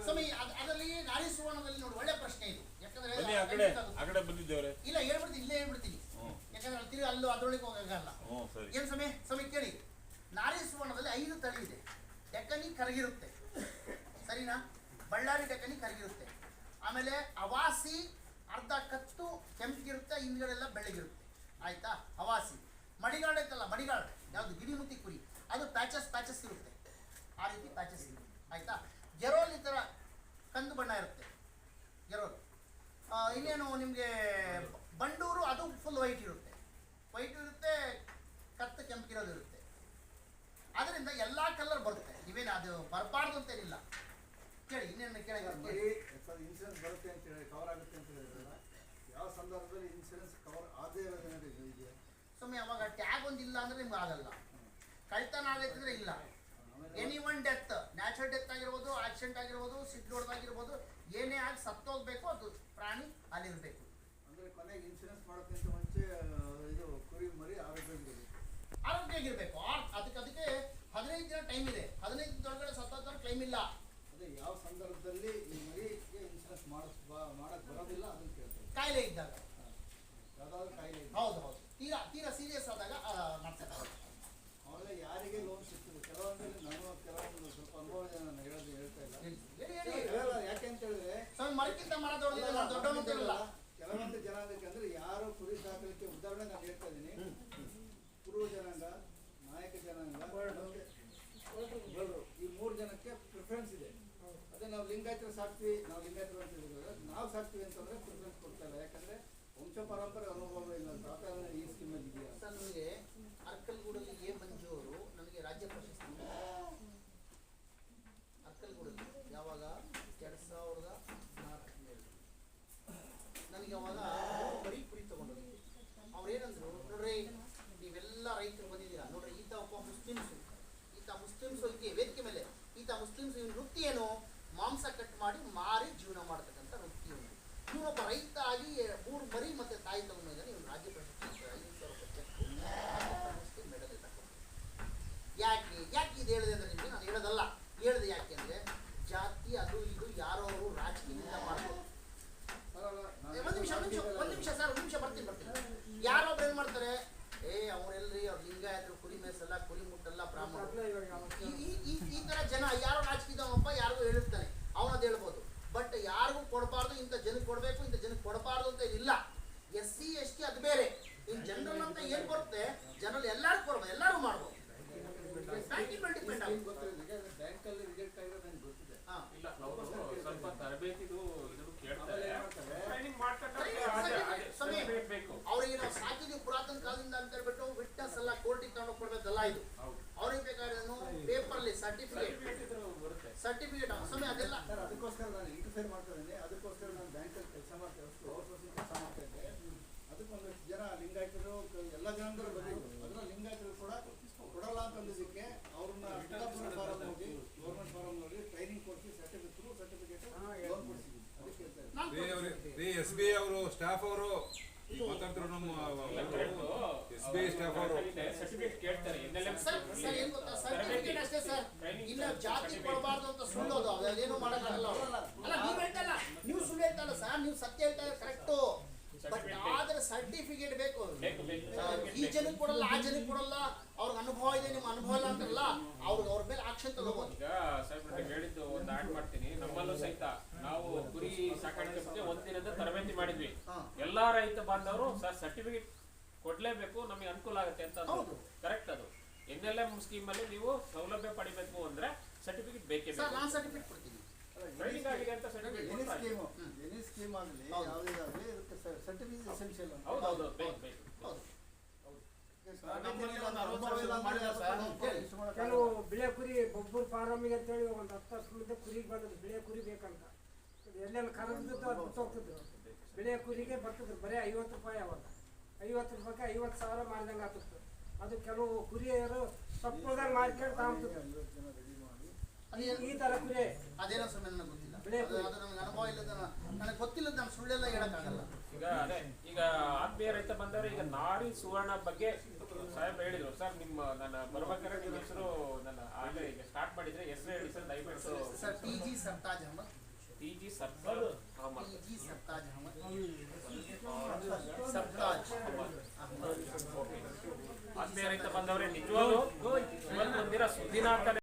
ಸ್ವಾಮಿ ಅದರಲ್ಲಿ ನಾರಿ ಸುವರ್ಣದಲ್ಲಿ ನೋಡಿ ಒಳ್ಳೆ ಪ್ರಶ್ನೆ ಇದು. ಯಾಕಂದ್ರೆ ಆ ಕಡೆ ಬಂದಿದ್ದೇವ್ರೆ. ಇಲ್ಲ ಹೇಳ್ಬಿಡ್ತೀನಿ, ಇಲ್ಲೇ ಹೇಳ್ಬಿಡ್ತೀನಿ. ಯಾಕಂದ್ರೆ ತಿರುಗಿ ಅಲ್ಲೂ ಅದರೊಳಗೆ ಹೋಗಲ್ಲ. ಏನು ಸಮಯ ಕೇಳಿ. ನಾರಿ ಸುವರ್ಣದಲ್ಲಿ 5 ತಳಿ ಇದೆ. ಡೆಕ್ಕನಿ ಕರಗಿರುತ್ತೆ, ಸರಿನಾ? ಬಳ್ಳಾರಿ ಡೆಕ್ಕನಿ ಕರಗಿರುತ್ತೆ. ಆಮೇಲೆ ಅವಾಸಿ ಅರ್ಧ ಕತ್ತು ಕೆಂಪಿಗಿರುತ್ತೆ, ಹಿಂದ್ಗಡೆಲ್ಲ ಬೆಳ್ಳಗಿರುತ್ತೆ. ಆಯ್ತಾ? ಅವಾಸಿ. ಮಡಿಗಾಡು ಐತಲ್ಲ, ಮಡಿಗಾಡು ಯಾವುದು ಗಿರಿಮುತಿ ಕುರಿ, ಅದು ಪ್ಯಾಚಸ್ ಇರುತ್ತೆ. ಆ ರೀತಿ ಪ್ಯಾಚಸ್ ಇರುತ್ತೆ. ಆಯ್ತಾ? ಗೆರೋಲ್ ಈ ಥರ ಕಂದು ಬಣ್ಣ ಇರುತ್ತೆ ಗೆರೋಲ್. ಇನ್ನೇನು ನಿಮಗೆ ಬಂಡೂರು ಅದು ಫುಲ್ ವೈಟ್ ಇರುತ್ತೆ, ಕತ್ತು ಕೆಂಪಿರೋದು ಇರುತ್ತೆ. ಅದರಿಂದ ಎಲ್ಲ ಕಲರ್ ಬರುತ್ತೆ, ನೀವೇನು ಅದು ಬರಬಾರ್ದು ಅಂತೇನಿಲ್ಲ. ಕೇಳಿ ಇನ್ನೇನು ಕೇಳಿ. ಇನ್ಸೂರೆನ್ಸ್ ಬರುತ್ತೆ ಅಂತ ಹೇಳಿ ಕವರ್ ಆಗುತ್ತೆ ಅಂತ ಹೇಳಿದ್ರಲ್ಲ, ಯಾವ ಸಂದರ್ಭದಲ್ಲಿ ಇನ್ಸೂರೆನ್ಸ್ ಕವರ್ ಆಗದೇ ಇರೋದೇನಾದ್ರು ಇದೆಯಾ? ಸುಮ್ಮನೆ ಅವಾಗ ಟ್ಯಾಗ್ ಒಂದಿಲ್ಲ ಅಂದ್ರೆ ನಿಮ್ಗೆ ಆಗಲ್ಲ. ಕಳ್ತನ ಆಗೈತೆ ಅಂದ್ರೆ ಇಲ್ಲ. Any one death, natural death ಆಗಿರ್ಬೋದು, ಆಕ್ಸಿಡೆಂಟ್ ಆಗಿರ್ಬೋದು, ಸಿಟ್ಟು ಹೊಡೆದಾಗಿರ್ಬೋದು, ಏನೇ ಆಗಿ ಸತ್ತೋಗ್ಬೇಕು, ಅದು ಪ್ರಾಣಿ ಅಲ್ಲಿರ್ಬೇಕು. ಅಂದ್ರೆ ಕೊನೆಗೆ ಇನ್ಸೂರೆನ್ಸ್ ಮಾಡೋಕ್ಕಿಂತ ಮುಂಚೆ ಇದು ಕುರಿ ಮರಿ ಆರೋಗ್ಯವಾಗಿರ್ಬೇಕು. ಅದಕ್ಕೆ 15 ದಿನ ಟೈಮ್ ಇದೆ. 15 ದಿನದೊಳಗಡೆ ಸತ್ತೋದ್ರೆ ಕ್ಲೈಮ್ ಇಲ್ಲ. ಅದೇ ಯಾವ ಸಂದರ್ಭದಲ್ಲಿ ಈ ಮರಿಗೆ ಇನ್ಸೂರೆನ್ಸ್ ಮಾಡಕ್ ಬರೋದಿಲ್ಲ ಅದನ್ನ ಕೇಳ್ತಾರೆ. ಕಾಯಿಲೆ ಇದ್ದಾಗ, ಯಾವ್ದಾದ್ರು ಕಾಯಿಲೆ ಹೌದು ತೀರಾ ಸೀರಿಯಸ್ ಆದಾಗ ಮಾಡ್ತಾರೆ. ಆಮೇಲೆ ಯಾರಿಗೆ ಲೋನ್ ಸಿಗ್ತದೆ, ಕೆಲವೊಂದು ಸ್ವಲ್ಪ ಅನುಭವ ಇದೆ, ನಾನು ಹೇಳ್ತಾ ಇಲ್ಲ. ಹೇಳಲ್ಲ, ಯಾಕೆ ಅಂತ ಹೇಳಿದ್ರೆ ಸ್ವಾಮಿ ಮರಕ್ಕಿಂತ ಮರ ದೊಡ್ಡವಲ್ಲ. ಕೆಲವೊಂದು ಜನಾಂಗಕ್ಕೆ ಅಂದ್ರೆ ಯಾರು ಕುರಿ ಸಾಕಲಿಕ್ಕೆ, ಉದಾಹರಣೆ ನಾನು ಹೇಳ್ತಾ ಇದ್ದೀನಿ, ಪೂರ್ವ ಜನಾಂಗ, ನಾಯಕ ಜನಾಂಗ, ಈ 3 ಜನಕ್ಕೆ ಪ್ರಿಫರೆನ್ಸ್ ಇದೆ. ಅದೇ ನಾವು ಲಿಂಗಾಯತರು ಸಾಕ್ತಿವಿ, ಅಂತ ಹೇಳಿದ್ರೆ ನಾವು ಸಾಕ್ತಿವಿ ಅಂತಂದ್ರೆ ಪ್ರಿಫರೆನ್ಸ್ ಕೊಡ್ತಾ ಇಲ್ಲ. ಯಾಕಂದ್ರೆ ವಂಶ ಪರಂಪರೆ ಅನುಭವ ಇಲ್ಲ ಅಂತ. ಈ ಸ್ಕೀಮಲ್ಲಿ ಇದೆಯಾ ಸರ್? ನನಗೆ ಅರ್ಕಲ್ಗೂಡಲ್ಲಿ ಎ ಮಂಜು ಅವರು ನನಗೆ ರಾಜ್ಯ ಪ್ರಶಸ್ತಿ, ಅರ್ಕಲ್ಗೂಡಲ್ಲಿ ಯಾವಾಗ 2004 ನನಗೆ ಅವಾಗ ಬರೀ ಕುರಿ ತಗೊಂಡೋಗಿ ಅವ್ರು ಏನಂದ್ರು, ನೋಡ್ರಿ ನೀವೆಲ್ಲ ರೈತರು ಬಂದಿದ್ದೀರಾ ನೋಡ್ರಿ, ಈತ ಒಬ್ಬ ಮುಸ್ಲಿಮ್ಸು ಇದಕ್ಕೆ ವೇದಿಕೆ ಮೇಲೆ, ಈತ ಮುಸ್ಲಿಮ್ಸ್ ಇವನು ವೃತ್ತಿ ಏನು, ಮಾಂಸ ಕಟ್ ಮಾಡಿ ಮಾರಿ ಜೀವನ ಮಾಡ್ತಕ್ಕಂಥ ವೃತ್ತಿ ಇವನು. ಇವನೊಬ್ಬ ರೈತ ಆಗಿ 3 ಮರಿ ಮತ್ತೆ ತಾಯಿ ತಗೊಂಡಿದ್ದಾನೆ. ಇವನು ರಾಜ್ಯ ಪ್ರಶಸ್ತಿ 5,000 ರೂಪಾಯಿ ಮೆಡಲ್ ತಗೊಂಡು. ಯಾಕೆ ಇದು ಹೇಳಿದೆ ಅಂದ್ರೆ ನಿಮಗೆ ನಾನು ಹೇಳೋದಲ್ಲ, ಹೇಳಿದೆ ಯಾಕೆ ಅಂದ್ರೆ ಜಾತಿ ಅದು ಇದು ಯಾರೋ ಅವರು ರಾಜಕೀಯದಿಂದ ಮಾಡ್ಬೋದು. ಒಂದು ನಿಮಿಷ ಸರ್, ಒಂದು ನಿಮಿಷ ಬರ್ತೀನಿ. ಯಾರೊಬ್ರು ಏನ್ ಮಾಡ್ತಾರೆ, ಅವರೆಲ್ರಿ ಅವ್ರು ಲಿಂಗಾಯತರು, ಕುರಿ ಮೇಸಲ್ಲ, ಕುರಿ ಮುಟ್ಟಲ್ಲ, ಬ್ರಾಹ್ಮಣರು, ಈ ತರ ಜನ ಯಾರೋ ರಾಜಕೀಯದವನೊಬ್ಬ ಯಾರಿಗೂ ಹೇಳಿರ್ತಾನೆ, ಅವನದು ಹೇಳ್ಬೋದು. ಬಟ್ ಯಾರಿಗೂ ಕೊಡಬಾರ್ದು, ಇಂಥ ಜನಕ್ಕೆ ಕೊಡಬೇಕು, ಇಂಥ ಜನಕ್ಕೆ ಕೊಡಬಾರ್ದು ಅಂತ ಇಲ್ಲ. SC ST ಅದು ಬೇರೆ. ಇನ್ನು ಜನರಲ್ ಅಂತ ಏನ್ ಬರುತ್ತೆ, ಜನರಲ್ ಎಲ್ಲಾರು ಕೊಡ್ಬೋದು, ಎಲ್ಲಾರು ಮಾಡ್ಬೋದು. ಬ್ಯಾಂಕಿಂಗ್ ಮೇಲೆ ಡಿಪೆಂಡ್ ಆಗುತ್ತೆ. ಬ್ಯಾಂಕಲ್ಲಿ ರಿಜೆಕ್ಟ್ ಆಗಿರೋದು ನನಗೆ ಗೊತ್ತಿದೆ. ಇಲ್ಲ, ಅವರು ಸ್ವಲ್ಪ ತರಬೇತಿದು ಇದು ಕೇಳ್ತಾರೆ, ಟ್ರೈನಿಂಗ್ ಬೇಕು. ಅವ್ರಿಗೆ ನಾವು ಸಾಕಿದ್ವಿ ಪುರಾತನ ಕಾಲದಿಂದ ಅಂತ ಹೇಳ್ಬಿಟ್ಟು ವಿಟ್ನೆಸ್ ಎಲ್ಲ ಕೋರ್ಟಿಗೆ ತಗೊಂಡು ಕೊಡ್ಬೇಕಲ್ಲ ಇದು. ಅವ್ರಿಗೆ ಬೇಕಾದ್ರೆ ಪೇಪರ್ಲಿ ಸರ್ಟಿಫಿಕೇಟ್ ಸಮಯ ಅದೆಲ್ಲ. ಅದಕ್ಕೋಸ್ಕರ ನಾನು ಇಂಟರ್ಫೇರ್ ಮಾಡ್ತಾ ಇದ್ದೀನಿ. ಅದಕ್ಕೋಸ್ಕರ ನಾನು ಬ್ಯಾಂಕಲ್ಲಿ ಕೆಲಸ ಮಾಡ್ತಾ ಇದ್ದೆ. ಅದಕ್ಕೊಂದಷ್ಟು ಜನ ಲಿಂಗಾಯತರು, ಎಲ್ಲ ಜನಾಂಗರು ಬಂದಿದ್ರು. ಅದನ್ನ ಲಿಂಗಾಯತರು ಕೂಡ ಕೊಡಲ್ಲ ಅಂತ ಅಂದಿದ್ದಕ್ಕೆ ಅವ್ರನ್ನ ಫಾರಂ ಹೋಗಿ, ಗೌರ್ಮೆಂಟ್ ಫಾರಂ ಹೋಗಿ ಟ್ರೈನಿಂಗ್ ಕೊಡಿಸಿ ಸರ್ಟಿಫಿಕೇಟ್ ಲೋನ್ ಕೊಡಿಸಿದ್ವಿ. ಅದಕ್ಕೆ SBI ಅವರು ಸ್ಟಾಫ್ ಅವರು ಮಾತಾಡ್ತಾರೆ, ನಮ್ಮ SBI ಸ್ಟಾಫ್ ಅವರು ಸರ್ಟಿಫಿಕೇಟ್ ಕೇಳ್ತಾರೆ. ಸರ್ ಏನ್ ಗೊತ್ತಾ, ಸರ್ಟಿಫಿಕೇಟ್ ಅಷ್ಟೇ ಸರ್. ಇನ್ನ ಜಾತಿ ಕೊಡಬಾರ್ದು ಅಂತ ಸುಳ್ಳೋದು, ಅದೇನು ಮಾಡಕ್ಕಾಗಲ್ಲ. ಅಲ್ಲ ನೀವು ಹೇಳ್ತಲ್ಲ, ನೀವು ಸುಳ್ಳು ಹೇಳ್ತಲ್ಲ ಸರ್, ನೀವು ಸತ್ಯ ಹೇಳ್ತಾ ಕರೆಕ್ಟು. ಬಟ್ ಆದ್ರೆ ಸರ್ಟಿಫಿಕೇಟ್ ಬೇಕು. ಈ ಜನಕ್ಕೆ ಕೊಡಲ್ಲ, ಆ ಜನಕ್ಕೆ ಕೊಡಲ್ಲ, ಅವ್ರಿಗೆ ಅನುಭವ ಇದೆ, ನಿಮ್ಮ ಅನುಭವ ಇಲ್ಲ ಅಂತಲ್ಲ, ಅವ್ರ ಮೇಲೆ ಆಕ್ಷನ್ ತಗೋಬಹುದು. ಈಗ ಸಾಹೇಬ್ರೆ ಹೇಳಿದ್ದು ಒಂದು ಆಡ್ ಮಾಡ್ತೀನಿ. ನಮ್ಮಲ್ಲೂ ಸಹಿತ ನಾವು ಕುರಿ ಸಾಕಾಣಿಕೆ ಬಗ್ಗೆ 1 ದಿನದ ತರಬೇತಿ ಮಾಡಿದ್ವಿ. ಎಲ್ಲಾ ರೈತ ಬಾಂಧವರು ಸರ್ ಸರ್ಟಿಫಿಕೇಟ್ ಕೊಡ್ಲೇಬೇಕು, ನಮಗೆ ಅನುಕೂಲ ಆಗುತ್ತೆ ಅಂತ. ಕರೆಕ್ಟ್. ಅದು NLM ಸ್ಕೀಮ್ ಅಲ್ಲಿ ನೀವು ಸೌಲಭ್ಯ ಪಡಿಬೇಕು ಅಂದ್ರೆ ಸರ್ಟಿಫಿಕೇಟ್ ಬೇಕೇ ಬೇಕು. ನಾನು ಸರ್ಟಿಫಿಕೇಟ್ ಕೊಡ್ತೀನಿ. ಟ್ರೈನಿಂಗ್ ಆಗಿದೆ ಅಂತ ಸರ್ಟಿಫಿಕೇಟ್ ಎನಿ ಸ್ಕೀಮ್ ಆಗಲಿ, ಯಾವುದಾಗಲಿ ಇದಕ್ಕೆ ಸರ್ಟಿಫಿಕೇಟ್ ಎಸೆನ್ಷಿಯಲ್. ಹೌದು, ಬೇಕು. ಕೆಲವು ಬಿಳೆ ಕುರಿ ಬೊಬ್ಬರು ಫಾರಮಿಗೆ ಅಂತೇಳಿ ಒಂದು 10 ವರ್ಷದಿಂದ ಕುರಿಗೆ ಬಂದದ್ದು, ಬಿಳೆ ಕುರಿ ಬೇಕಂತ ಎಲ್ಲೆಲ್ಲ ಕರೆದಿದ್ದು ಅದು ಬಿಟ್ಟೋಗ್ತಿದ್ರು. ಬಿಳೆ ಕುರಿಗೆ ಬರ್ತಿದ್ರು ಬರೀ 50 ರೂಪಾಯಿ. ಅವಾಗ 50 ರೂಪಾಯಿಗೆ 50,000 ಮಾಡಿದಂಗೆ ಆಗ್ತಿತ್ತು. ಅದು ಕೆಲವು ಕುರಿಯರು ತಪ್ಪದಾಗ ಮಾರ್ಕೆಟ್ ತಗೊಂತಿದ್ರು. ಈ ತರ ಕುರಿ ಅದೇನೋ ಸಮಯ ನನಗೆ ಗೊತ್ತಿಲ್ಲ, ಬಿಳೆ ಕುರಿ ಅದು ನನಗೆ ಅನುಭವ ಇಲ್ಲದ, ನನಗೆ ಗೊತ್ತಿಲ್ಲದ ನಾನು ಸುಳ್ಳೆಲ್ಲ ಹೇಳಕ್ಕಾಗಲ್ಲ. ಈಗ ಆತ್ಮೀಯ ರೈತ ಬಂದವರು ಈಗ ನಾರಿ ಸುವರ್ಣ ಬಗ್ಗೆ ಸಾಹೇಬ್ ಹೇಳಿದ್ರು. ಸರ್ ನನ್ನ ಬರ್ಬೇಕಾದ್ರೆ ನಿಮ್ಮ ಹೆಸರು ನನ್ನ ಆಗಲೇ ಈಗ ಸ್ಟಾರ್ಟ್ ಮಾಡಿದ್ರೆ ಹೆಸರು ಹೇಳಿ ಸರ್ ದಯವಿಟ್ಟು. Sir TG Sartaj Ahmad. ಆತ್ಮೀಯ ರೈತ ಬಂದವರೇ, ನಿಜವಾಗ್ಲೂ ಇವತ್ತು ಒಂದಿನ ಸುದ್ದಿನ ಅಂತ